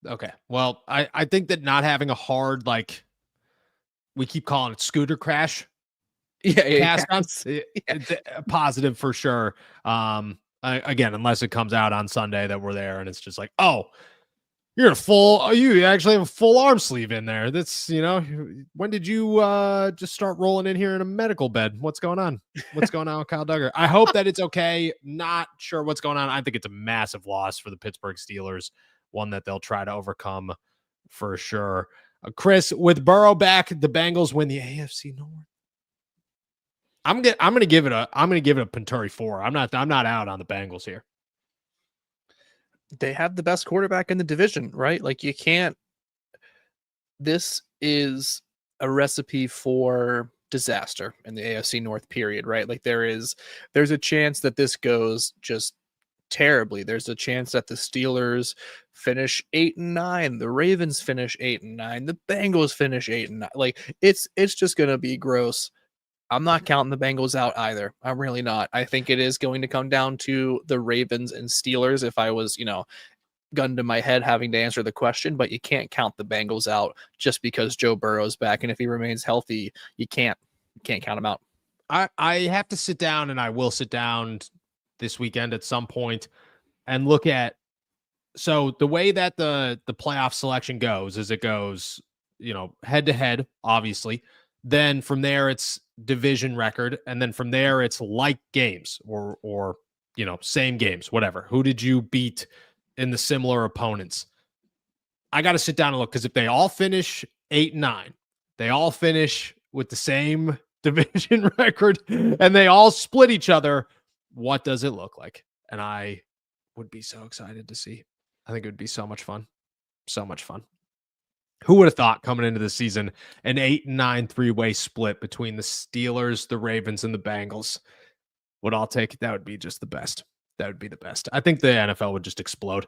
Okay. Well, I think that not having a hard, like we keep calling it scooter crash. Cast on, positive for sure. Again, unless it comes out on Sunday that we're there and it's just like, oh, you actually have a full arm sleeve in there. That's, when did you just start rolling in here in a medical bed? What's going on? What's going on with Kyle Duggar? I hope that it's okay. Not sure what's going on. I think it's a massive loss for the Pittsburgh Steelers, one that they'll try to overcome for sure. Chris, with Burrow back, the Bengals win the AFC North. I'm gonna give it a Panturi 4. I'm not out on the Bengals here. They have the best quarterback in the division, right? Like you can't. This is a recipe for disaster in the AFC North period, right? Like there's a chance that this goes just terribly. There's a chance that the Steelers finish 8-9, the Ravens finish 8-9, the Bengals finish 8-9. Like it's just gonna be gross. I'm not counting the Bengals out either. I'm really not. I think it is going to come down to the Ravens and Steelers if I was, gun to my head having to answer the question, but you can't count the Bengals out just because Joe Burrow's back. And if he remains healthy, you can't count him out. I have to sit down, and I will sit down this weekend at some point and look at, so the way that the playoff selection goes is it goes, head to head, obviously. Then from there, it's division record. And then from there, it's like games or same games, whatever. Who did you beat in the similar opponents? I got to sit down and look, because if they all finish 8-9, they all finish with the same division record and they all split each other, what does it look like? And I would be so excited to see. I think it would be so much fun. So much fun. Who would have thought coming into the season an 8-9 3-way split between the Steelers, the Ravens, and the Bengals would all take? That would be just the best. That would be the best. I think the NFL would just explode.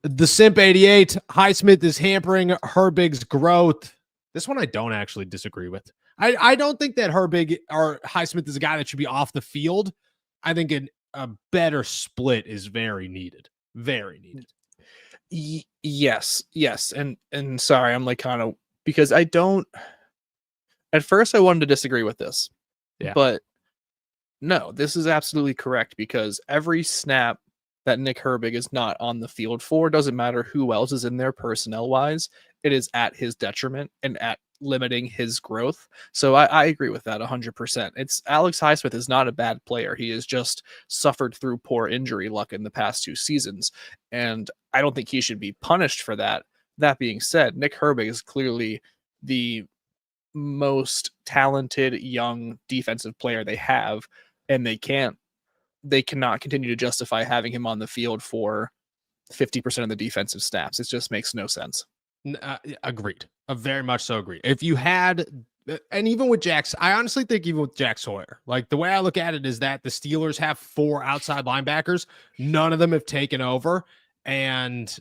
The Simp 88, Highsmith is hampering Herbig's growth. This one I don't actually disagree with. I don't think that Highsmith is a guy that should be off the field. I think a better split is very needed. Very needed. Yes. And sorry, I'm like kind of, because I don't, at first I wanted to disagree with this, but no, this is absolutely correct, because every snap that Nick Herbig is not on the field for, doesn't matter who else is in there personnel wise, it is at his detriment and at limiting his growth. So I agree with that 100%. It's Alex Highsmith is not a bad player. He has just suffered through poor injury luck in the past 2 seasons. And I don't think he should be punished for that. That being said, Nick Herbig is clearly the most talented young defensive player they have, and they cannot continue to justify having him on the field for 50% of the defensive snaps. It just makes no sense. Agreed. Very much so agreed. If you had, and even with I honestly think even with Jack Sawyer, like the way I look at it is that the Steelers have 4 outside linebackers. None of them have taken over. And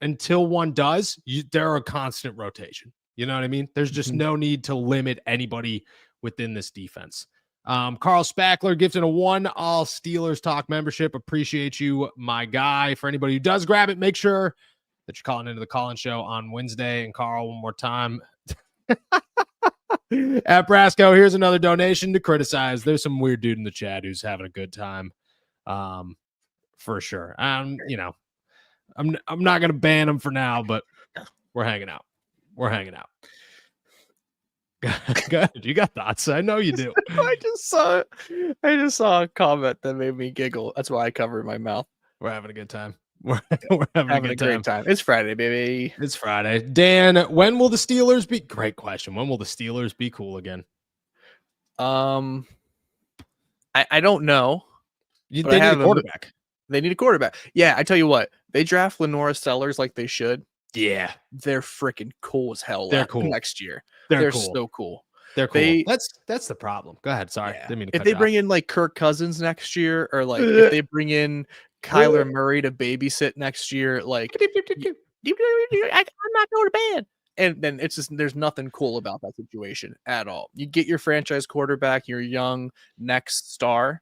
until one does, they're a constant rotation. You know what I mean? There's just no need to limit anybody within this defense. Carl Spackler gives it a 1 all Steelers Talk membership. Appreciate you, my guy. For anybody who does grab it, make sure that you're calling into the call-in show on Wednesday. And Carl, one more time. At Brasco, here's another donation to criticize. There's some weird dude in the chat who's having a good time. For sure. I'm not going to ban him for now, but we're hanging out. Good. You got thoughts. I know you do. I just saw a comment that made me giggle. That's why I covered my mouth. We're having a good time. We're having a great time. It's Friday, baby. It's Friday. Dan, when will the Steelers be? Great question. When will the Steelers be cool again? I don't know. They need a quarterback. They need a quarterback. Yeah, I tell you what, they draft Lenora Sellers like they should. Yeah, they're freaking cool as hell. They're cool. Next year. They're So cool. They're cool. That's the problem. Go ahead. Sorry. Yeah. Didn't mean to If cut they you off. bring in like Kirk Cousins next year, or like if they bring in Kyler Murray to babysit next year, like I'm not going to bed. And then it's just there's nothing cool about that situation at all. You get your franchise quarterback, your young next star.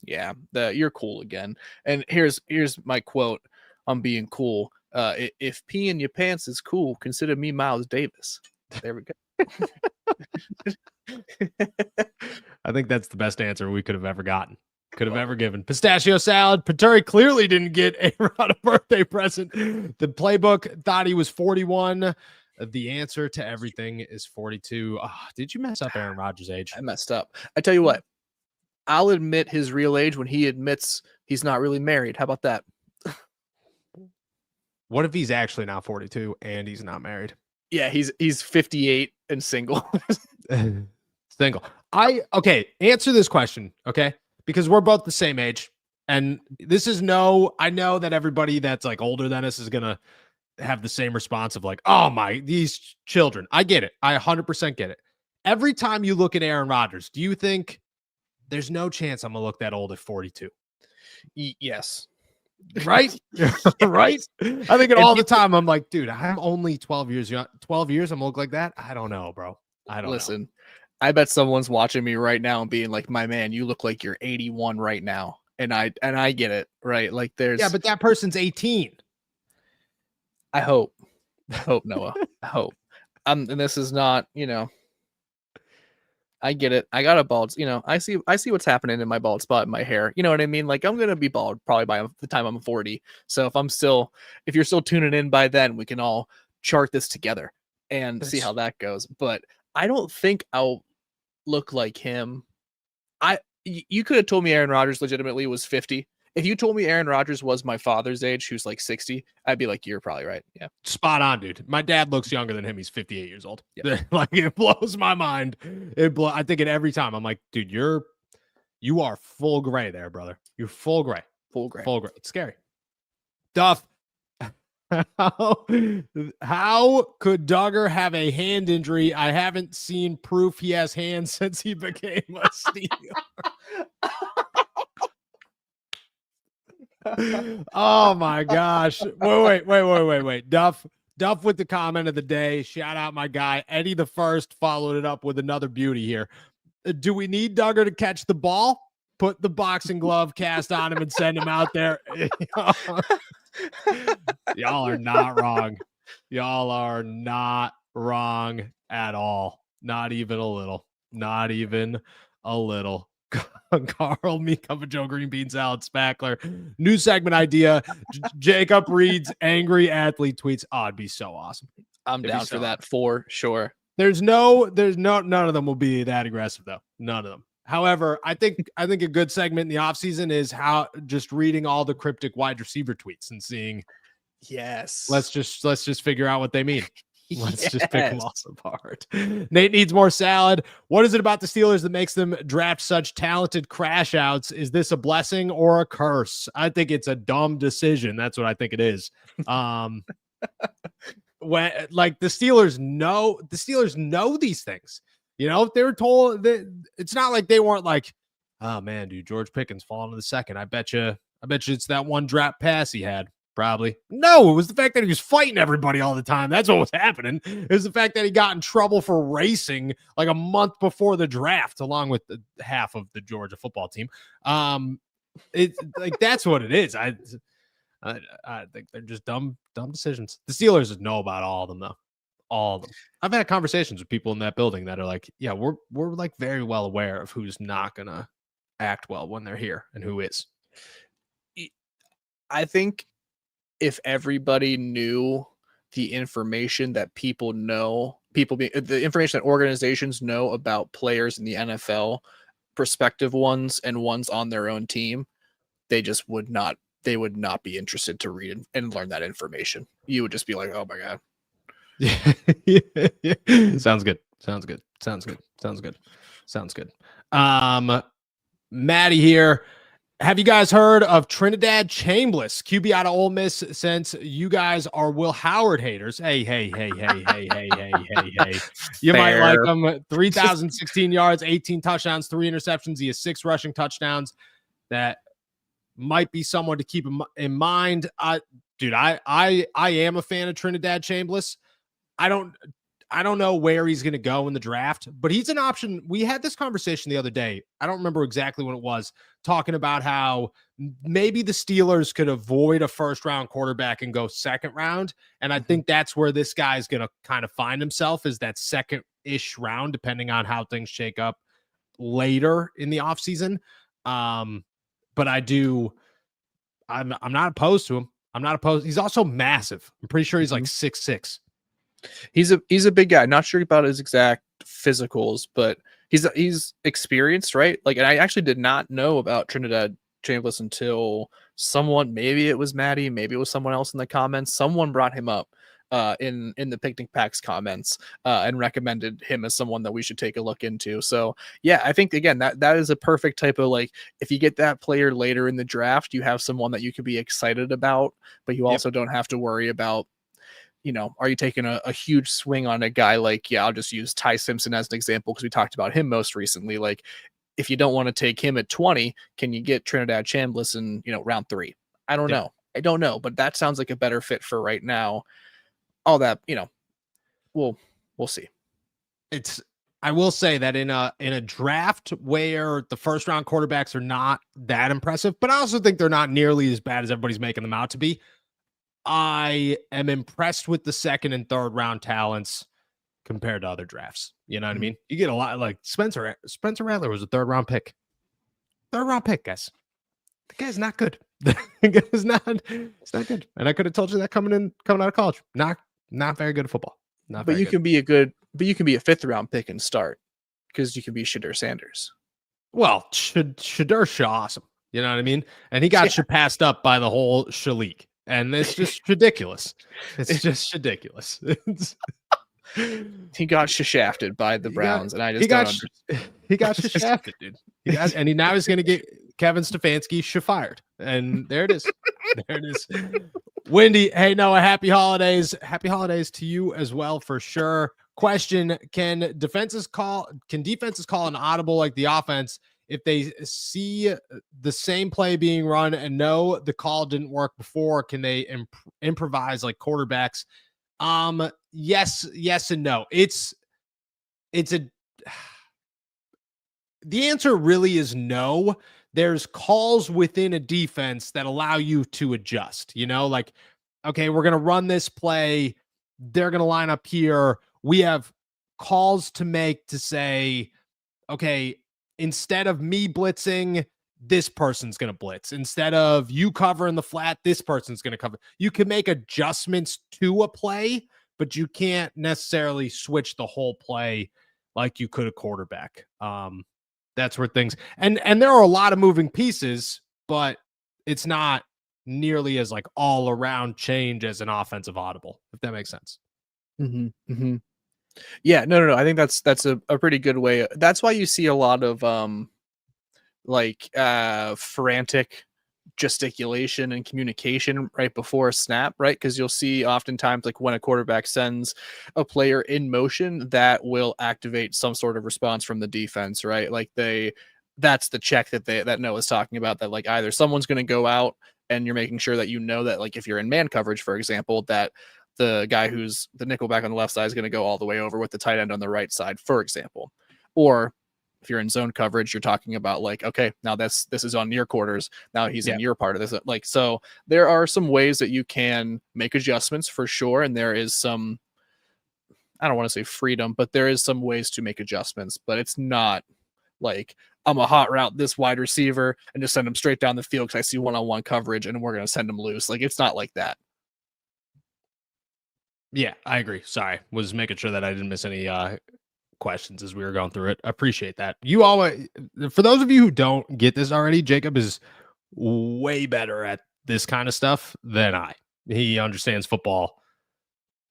Yeah, you're cool again. And here's my quote on being cool. If pee in your pants is cool, consider me Miles Davis. There we go. I think that's the best answer we could have ever gotten. Could have ever given. Pistachio salad. Paturi clearly didn't get A-Rod a birthday present. The playbook thought he was 41. The answer to everything is 42. Oh, did you mess up Aaron Rodgers' age? I messed up. I tell you what, I'll admit his real age when he admits he's not really married. How about that? What if he's actually now 42 and he's not married? Yeah, he's 58 and single. Single. Okay, answer this question, okay? Because we're both the same age. And this is I know that everybody that's like older than us is gonna have the same response of like, oh my, these children. I get it. I 100% get it. Every time you look at Aaron Rodgers, do you think there's no chance I'm gonna look that old at 42? Yes. Right? Right? I think it all the time. I'm like, dude, I'm only 12 years young. 12 years, I'm gonna look like that. I don't know, bro. I don't Listen, I bet someone's watching me right now and being like, my man, you look like you're 81 right now. And I get it, right? Like there's but that person's 18. I hope Noah. I hope. And this is not, I get it. I got a bald, I see what's happening in my bald spot in my hair. You know what I mean? Like I'm going to be bald probably by the time I'm 40. So if you're still tuning in by then, we can all chart this together and see how that goes. But I don't think I'll look like him. You could have told me Aaron Rodgers legitimately was 50. If you told me Aaron Rodgers was my father's age, who's like 60, I'd be like, you're probably right. Yeah. Spot on, dude. My dad looks younger than him. He's 58 years old. Yep. Like it blows my mind. I think it every time. I'm like, dude, you are full gray there, brother. You're full gray. Full gray. It's scary. Duff. How could Duggar have a hand injury? I haven't seen proof he has hands since he became a Steeler. Oh my gosh. Wait. Duff with the comment of the day. Shout out my guy. Eddie the First followed it up with another beauty here. Do we need Duggar to catch the ball? Put the boxing glove cast on him and send him out there. Y'all are not wrong. Y'all are not wrong at all. Not even a little. Not even a little. Carl, me cup of Joe Green Bean Salad Spackler. New segment idea. Jacob reads angry athlete tweets. Oh, it'd be so awesome. I'm down for that for sure. There's none of them will be that aggressive though. None of them. However, I think a good segment in the offseason is how just reading all the cryptic wide receiver tweets and seeing. Yes. Let's just figure out what they mean. Let's just pick them all apart. Nate needs more salad. What is it about the Steelers that makes them draft such talented crash outs? Is this a blessing or a curse? I think it's a dumb decision. That's what I think it is. When like the Steelers know these things. If they were told that, it's not like they weren't like, oh man, dude, George Pickens falling to the second. I bet you it's that one drop pass he had. Probably. No, it was the fact that he was fighting everybody all the time. That's what was happening. It was the fact that he got in trouble for racing like a month before the draft, along with half of the Georgia football team. It's like that's what it is. I think they're just dumb decisions. The Steelers know about all of them though. All of them. I've had conversations with people in that building that are like, yeah, we're like very well aware of who's not gonna act well when they're here and who is. I think if everybody knew the information that people know, the information that organizations know about players in the NFL, prospective ones and ones on their own team, they would not be interested to read and learn that information. You would just be like, oh my God. Yeah. Sounds good. Maddie here. Have you guys heard of Trinidad Chambliss, QB out of Ole Miss? Since you guys are Will Howard haters, hey. You might like Fair. him. 3,016 yards, 18 touchdowns, 3 interceptions. He has 6 rushing touchdowns. That might be someone to keep in mind. Dude, I am a fan of Trinidad Chambliss. I don't know where he's going to go in the draft, but he's an option. We had this conversation the other day. I don't remember exactly when it was, talking about how maybe the Steelers could avoid a first-round quarterback and go second round. And I think that's where this guy is going to kind of find himself, is that second-ish round, depending on how things shake up later in the offseason. But I'm not opposed to him. I'm not opposed. He's also massive. I'm pretty sure he's like 6'6". He's a big guy. Not sure about his exact physicals, but he's experienced, right? Like, and I actually did not know about Trinidad Chambliss until someone, maybe it was Maddie, maybe it was someone else in the comments. Someone brought him up in the Picnic Packs comments and recommended him as someone that we should take a look into. So yeah, I think again that is a perfect type of, like, if you get that player later in the draft, you have someone that you could be excited about, but you also don't have to worry about, are you taking a huge swing on a guy like, I'll just use Ty Simpson as an example because we talked about him most recently. Like, if you don't want to take him at 20, can you get Trinidad Chambliss in, round 3? I don't know. I don't know, but that sounds like a better fit for right now. All that, we'll see. I will say that in a draft where the first round quarterbacks are not that impressive, but I also think they're not nearly as bad as everybody's making them out to be, I am impressed with the second and third round talents compared to other drafts. You know what I mean? You get a lot, like Spencer Rattler was a third round pick, guys. The guy's not good. The guy's not, it's not good. And I could have told you that coming out of college. Not very good at football. But you can be a fifth round pick and start, because you can be Shadur Sanders. Well, Shadur's awesome. You know what I mean? And he got passed up by the whole league. And it's just ridiculous. It's just ridiculous. He got shafted by the Browns, and I just don't understand. He got shafted, dude. Now he's going to get Kevin Stefanski fired. And there it is. There it is. Wendy, hey, Noah, happy holidays. Happy holidays to you as well, for sure. Question, can defenses call an audible like the offense if they see the same play being run and know the call didn't work before? Can they improvise like quarterbacks? Yes and no. The answer really is no. There's calls within a defense that allow you to adjust, like, okay, we're going to run this play. They're going to line up here. We have calls to make to say, okay, instead of me blitzing, this person's going to blitz. Instead of you covering the flat, this person's going to cover. You can make adjustments to a play, but you can't necessarily switch the whole play like you could a quarterback. That's where things, and there are a lot of moving pieces, but it's not nearly as like all around change as an offensive audible, if that makes sense. Yeah, no. I think that's a pretty good way. That's why you see a lot of frantic gesticulation and communication right before a snap, right? Because you'll see oftentimes, like, when a quarterback sends a player in motion, that will activate some sort of response from the defense, right? Like, that's the check that Noah's talking about, that like either someone's going to go out and you're making sure that that, like, if you're in man coverage, for example, that the guy who's the nickelback on the left side is going to go all the way over with the tight end on the right side, for example. Or if you're in zone coverage, you're talking about, like, okay, now this is on near quarters. Now he's in your part of this. Like, so there are some ways that you can make adjustments, for sure. And there is some, I don't want to say freedom, but there is some ways to make adjustments, but it's not like, I'm a hot route this wide receiver and just send him straight down the field because I see one-on-one coverage and we're going to send him loose. Like, it's not like that. Yeah, I agree. Sorry. Was making sure that I didn't miss any questions as we were going through it. I appreciate that. You always, for those of you who don't get this already, Jacob is way better at this kind of stuff than I. He understands football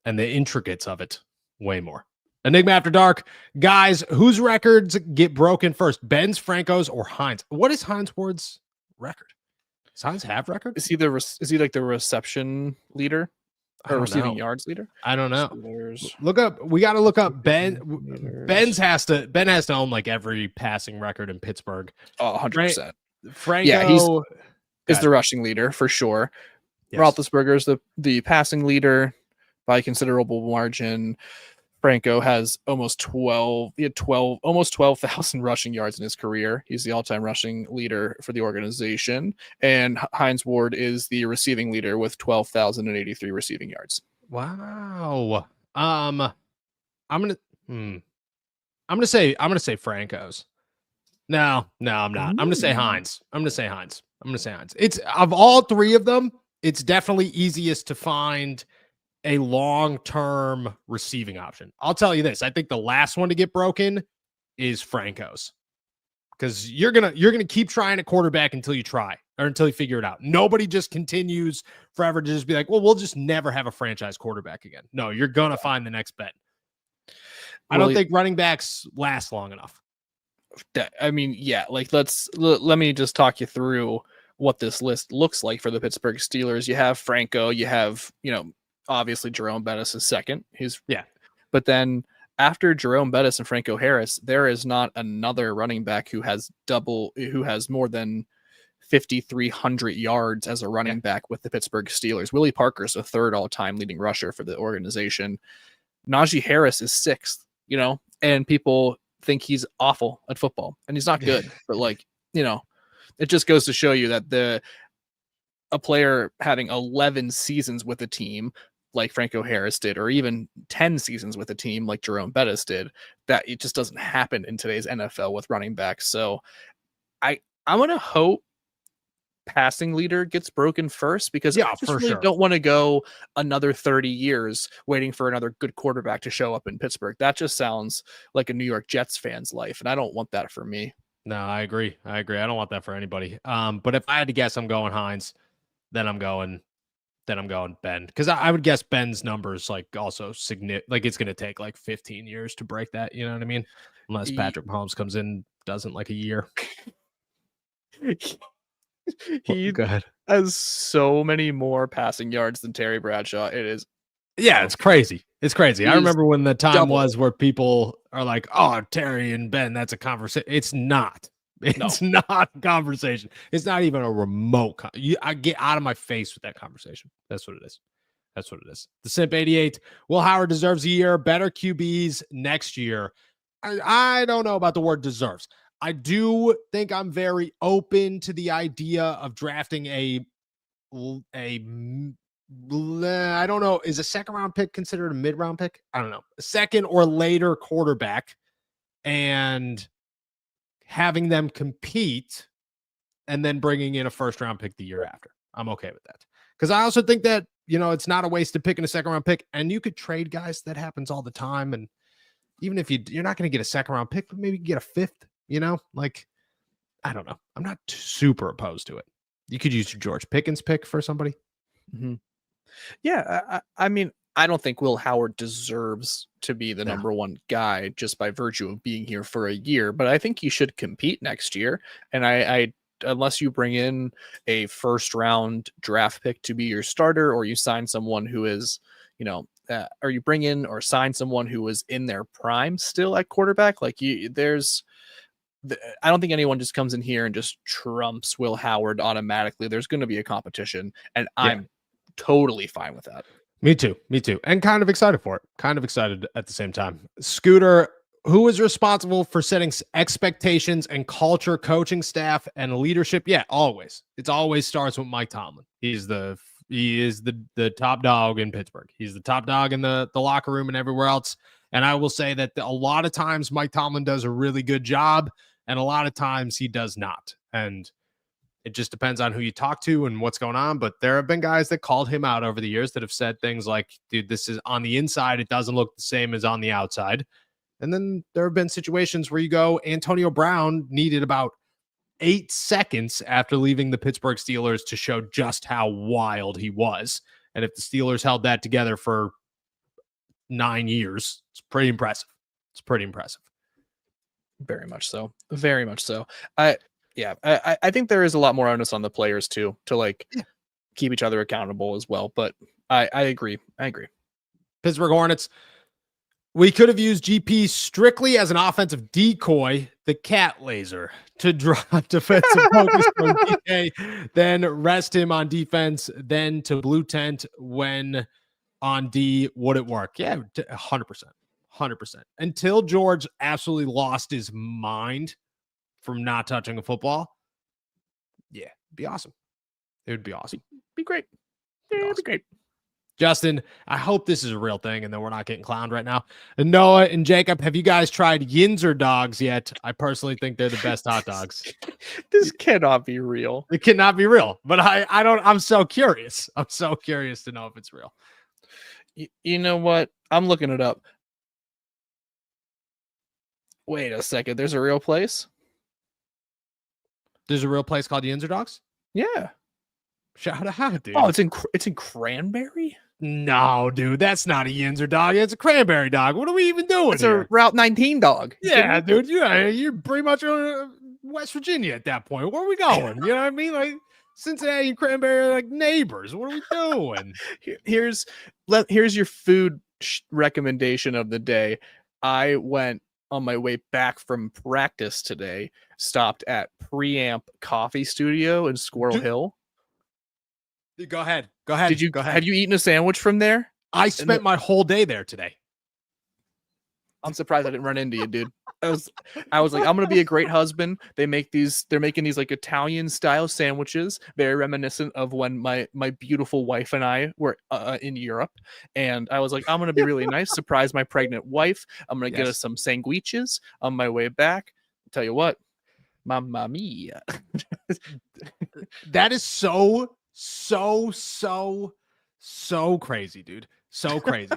and the intricacies of it way more. Enigma After Dark. Guys, whose records get broken first? Ben's, Franco's, or Hines? What is Hines Ward's record? Does Hines have record? Is he like the reception leader I or don't receiving know. yards leader? I don't know. Steelers. Look up. We got to look up Ben. Leaders. Ben has to own like every passing record in Pittsburgh. Oh, 100%. Franco Yeah, is the rushing leader for sure. Yes. Roethlisberger is the passing leader by a considerable margin. Franco has almost 12,000 rushing yards in his career. He's the all-time rushing leader for the organization. And Hines Ward is the receiving leader with 12,083 receiving yards. Wow. I'm gonna say Franco's. No, I'm not. I'm gonna say Hines. It's of all three of them, it's definitely easiest to find a long-term receiving option. I'll tell you this. I think the last one to get broken is Franco's. Because you're gonna keep trying at quarterback until you try or until you figure it out. Nobody just continues forever to just be like, well, we'll just never have a franchise quarterback again. No, you're gonna find the next bet. I don't think running backs last long enough. I mean, yeah, like let me just talk you through what this list looks like for the Pittsburgh Steelers. You have Franco, you have, obviously Jerome Bettis is second. But then after Jerome Bettis and Franco Harris, there is not another running back who has more than 5,300 yards as a running back with the Pittsburgh Steelers. Willie Parker's the third all-time leading rusher for the organization. Najee Harris is sixth, and people think he's awful at football, and he's not good. But it just goes to show you that a player having 11 seasons with a team like Franco Harris did, or even 10 seasons with a team like Jerome Bettis did, that it just doesn't happen in today's NFL with running backs. So I'm going to hope passing leader gets broken first, because I just really don't want to go another 30 years waiting for another good quarterback to show up in Pittsburgh. That just sounds like a New York Jets fan's life, and I don't want that for me. No, I agree. I don't want that for anybody. But if I had to guess, I'm going Hines. Then I'm going Ben, because I would guess Ben's numbers also significant. Like it's going to take 15 years to break that. You know what I mean? Unless Patrick Mahomes comes in, doesn't a year. He has so many more passing yards than Terry Bradshaw. It is. Yeah, it's crazy. It's crazy. I remember when the time was where people are like, "Oh, Terry and Ben, that's a conversation." It's not. It's not a conversation. It's not even a remote. I get out of my face with that conversation. That's what it is. The Simp 88. Will Howard deserves a year. Better QBs next year. I don't know about the word deserves. I do think I'm very open to the idea of drafting I don't know. Is a second round pick considered a mid round pick? I don't know. A second or later quarterback and having them compete and then bringing in a first round pick the year after. I'm okay with that. Because I also think that, it's not a waste of picking a second round pick, and you could trade guys. That happens all the time. And even if you're not going to get a second round pick, but maybe you can get a fifth, I don't know. I'm not super opposed to it. You could use your George Pickens pick for somebody. Mm-hmm. Yeah. I mean, I don't think Will Howard deserves to be the number one guy just by virtue of being here for a year, but I think he should compete next year. And I unless you bring in a first round draft pick to be your starter, or you sign someone who is, or you bring in or sign someone who is in their prime still at quarterback, I don't think anyone just comes in here and just trumps Will Howard automatically. There's going to be a competition, and I'm totally fine with that. Me too. And kind of excited for it. Kind of excited at the same time. Scooter, who is responsible for setting expectations and culture, coaching staff, and leadership? Yeah, always. It always starts with Mike Tomlin. He is the top dog in Pittsburgh. He's the top dog in the locker room and everywhere else. And I will say that a lot of times Mike Tomlin does a really good job, and a lot of times he does not. And it just depends on who you talk to and what's going on. But there have been guys that called him out over the years that have said things like, dude, this is on the inside. It doesn't look the same as on the outside. And then there have been situations where you go, Antonio Brown needed about 8 seconds after leaving the Pittsburgh Steelers to show just how wild he was. And if the Steelers held that together for 9 years, it's pretty impressive. Very much so. Yeah, I think there is a lot more onus on the players too to like keep each other accountable as well. But I agree. I agree. Pittsburgh Hornets. We could have used GP strictly as an offensive decoy, the cat laser, to drop defensive focus from DK, then rest him on defense, then to blue tent when on D. Would it work? Yeah, 100%. 100%. Until George absolutely lost his mind from not touching a football. Yeah, it'd be awesome. It would be awesome. Be great. Yeah, it'd be great. Justin, I hope this is a real thing and that we're not getting clowned right now. And Noah and Jacob, have you guys tried Yinzer dogs yet? I personally think they're the best hot dogs. This cannot be real. It cannot be real, but I'm so curious. I'm so curious to know if it's real. You know what? I'm looking it up. Wait a second. There's a real place? There's a real place called Yinzer dogs? Yeah. Shout out, dude. Oh, it's in Cranberry? No, dude, that's not a Yinzer dog. It's a cranberry dog. What are we even doing It's here? a Route 19 dog. Yeah, dude. You're pretty much West Virginia at that point. Where are we going? You know what I mean? Like Cincinnati and Cranberry are like neighbors. What are we doing? Here's your food recommendation of the day. I went on my way back from practice today, stopped at Preamp Coffee Studio in Squirrel Hill. Go ahead. Go ahead. Go ahead. Have you eaten a sandwich from there? I spent my whole day there today. I'm surprised I didn't run into you, dude. I was like, I'm gonna be a great husband. They're making these like Italian style sandwiches, very reminiscent of when my beautiful wife and I were in Europe. And I was like, I'm gonna be really nice, surprise my pregnant wife. I'm gonna get us some sandwiches on my way back. I'll tell you what, mamma mia. That is so crazy, dude. So crazy.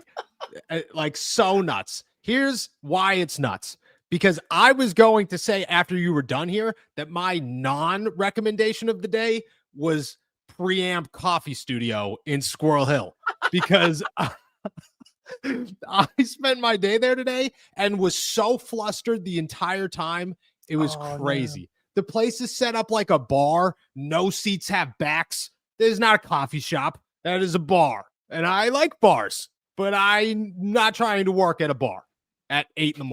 Like so nuts. Here's why it's nuts. Because I was going to say after you were done here that my non-recommendation of the day was Preamp Coffee Studio in Squirrel Hill. Because I spent my day there today and was so flustered the entire time. It was crazy. Man. The place is set up like a bar. No seats have backs. There's not a coffee shop. That is a bar. And I like bars, but I'm not trying to work at a bar at 8 a.m.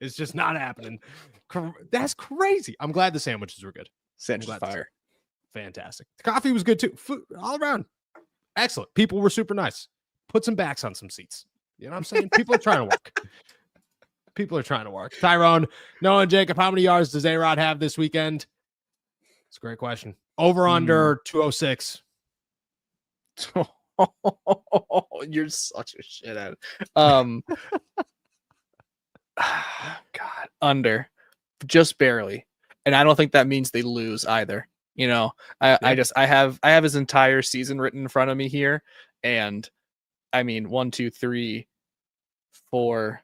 It's just not happening. That's crazy. I'm glad the sandwiches were good. Sandwich fire. Fantastic. The coffee was good too. Food all around. Excellent. People were super nice. Put some backs on some seats. You know what I'm saying? People are trying to work. People are trying to work. Tyrone, Noah, and Jacob, how many yards does A-Rod have this weekend? It's a great question. Over under 206. You're such a shithead. God, under just barely. And I don't think that means they lose either. You know, I have his entire season written in front of me here. And I mean, 1, 2, 3, 4,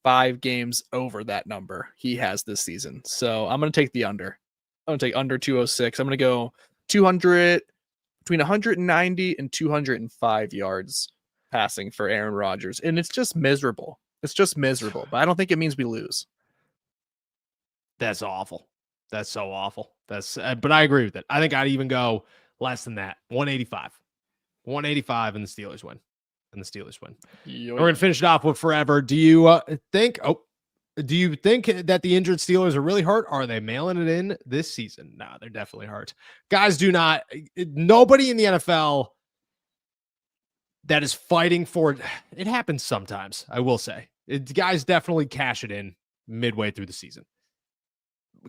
5 games over that number he has this season. So I'm going to take the under. I'm going to take under 206. I'm going to go 200, between 190 and 205 yards passing for Aaron Rodgers. And it's just miserable. It's just miserable. But I don't think it means we lose. That's awful. That's so awful. But I agree with it. I think I'd even go less than that. 185. 185 and the Steelers win. We're going to finish it off with forever. Do you think that the injured Steelers are really hurt? Or are they mailing it in this season? No, they're definitely hurt. Guys, nobody in the NFL that is fighting for it happens sometimes, I will say. Guys definitely cash it in midway through the season.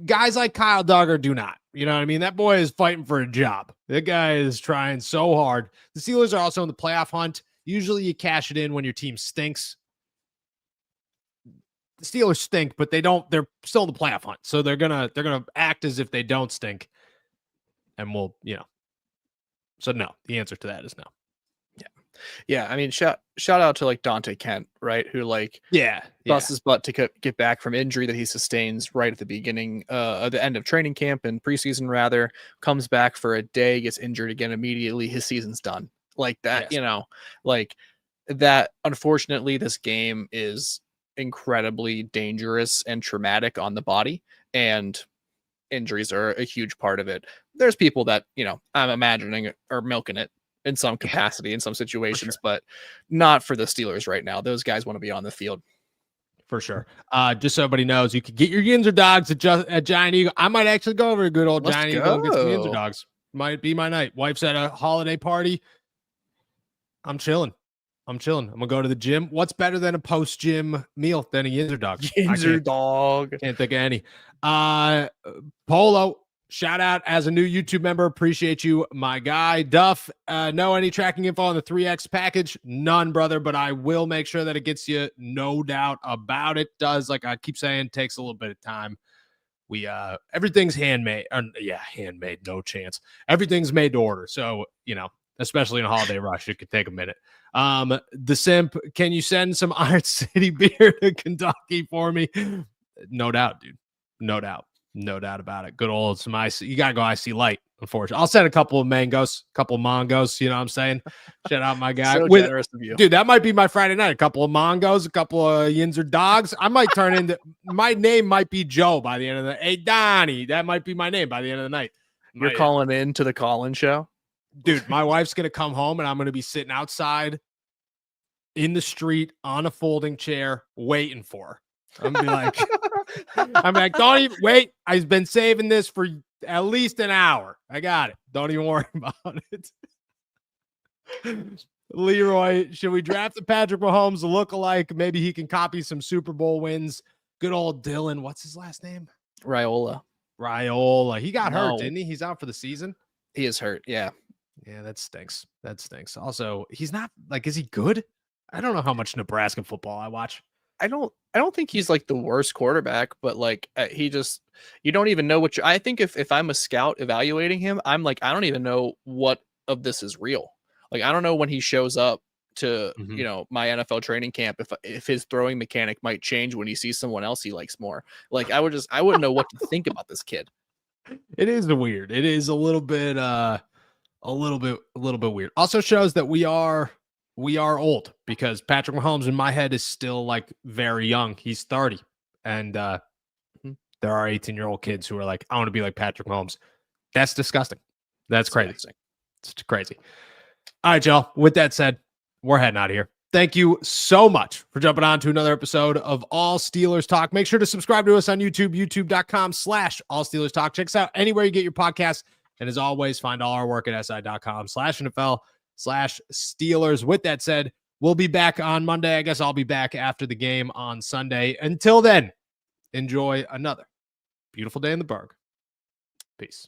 Guys like Kyle Duggar do not. You know what I mean? That boy is fighting for a job. That guy is trying so hard. The Steelers are also in the playoff hunt. Usually you cash it in when your team stinks. The Steelers stink, but they're still in the playoff hunt. So they're gonna act as if they don't stink. And so no, the answer to that is no. Yeah. I mean, shout out to like Dante Kent, right? Who busts his butt to get back from injury that he sustains right at the beginning of the end of training camp and preseason rather, comes back for a day, gets injured again immediately. His season's done like that, like that. Unfortunately, this game is incredibly dangerous and traumatic on the body. And injuries are a huge part of it. There's people that, I'm imagining are milking it in some capacity in some situations, but not for the Steelers right now. Those guys want to be on the field. For sure. Just so everybody knows, you can get your Yinzer dogs at Giant Eagle. I might actually go over to good old Giant Eagle and get some Yinzer dogs. Might be my night. Wife's at a holiday party. I'm chilling. I'm gonna go to the gym. What's better than a post-gym meal than a Yinzer dog? Yinzer dog. Can't think of any. Polo, shout out as a new YouTube member. Appreciate you, my guy. Duff, know any tracking info on the 3X package? None, brother, but I will make sure that it gets you, no doubt about it. Does, like I keep saying, takes a little bit of time. We everything's handmade. Handmade, no chance. Everything's made to order. So, especially in a holiday rush, it could take a minute. The Simp, can you send some Iron City beer to Kentucky for me? No doubt, dude. No doubt about it. Good old some ice. You gotta go icy light, unfortunately. I'll send a couple of mangoes, a couple of mongos. You know what I'm saying? Shout out my guy. So generous of you. Dude, that might be my Friday night. A couple of mongos, a couple of Yinzer dogs. I might turn into my name might be Joe by the end of the Hey Donnie. That might be my name by the end of the night. You're calling in to the call-in show? Dude, my wife's gonna come home and I'm gonna be sitting outside in the street on a folding chair waiting for her. I'm gonna be like, don't even wait. I've been saving this for at least an hour. I got it. Don't even worry about it. Leroy, should we draft the Patrick Mahomes lookalike? Maybe he can copy some Super Bowl wins. Good old Dylan. What's his last name? Raiola. He got hurt, didn't he? He's out for the season. He is hurt. Yeah. Yeah, that stinks. Also, he's not is he good? I don't know how much Nebraska football I watch. I don't think he's like the worst quarterback, but you don't even know I think if I'm a scout evaluating him, I'm like, I don't even know what of this is real. Like, I don't know when he shows up to, my NFL training camp, if his throwing mechanic might change when he sees someone else he likes more. Like, I wouldn't know what to think about this kid. It is weird. It is a little bit weird. Also shows that we are old, because Patrick Mahomes in my head is still like very young. He's 30. And there are 18-year-old kids who are like, I want to be like Patrick Mahomes. That's disgusting. That's crazy. It's crazy. All right, y'all. With that said, we're heading out of here. Thank you so much for jumping on to another episode of All Steelers Talk. Make sure to subscribe to us on YouTube, youtube.com/All Steelers Talk. Check us out anywhere you get your podcasts. And as always, find all our work at si.com/NFL/Steelers. With that said, we'll be back on Monday. I guess I'll be back after the game on Sunday. Until then, enjoy another beautiful day in the Berg. Peace.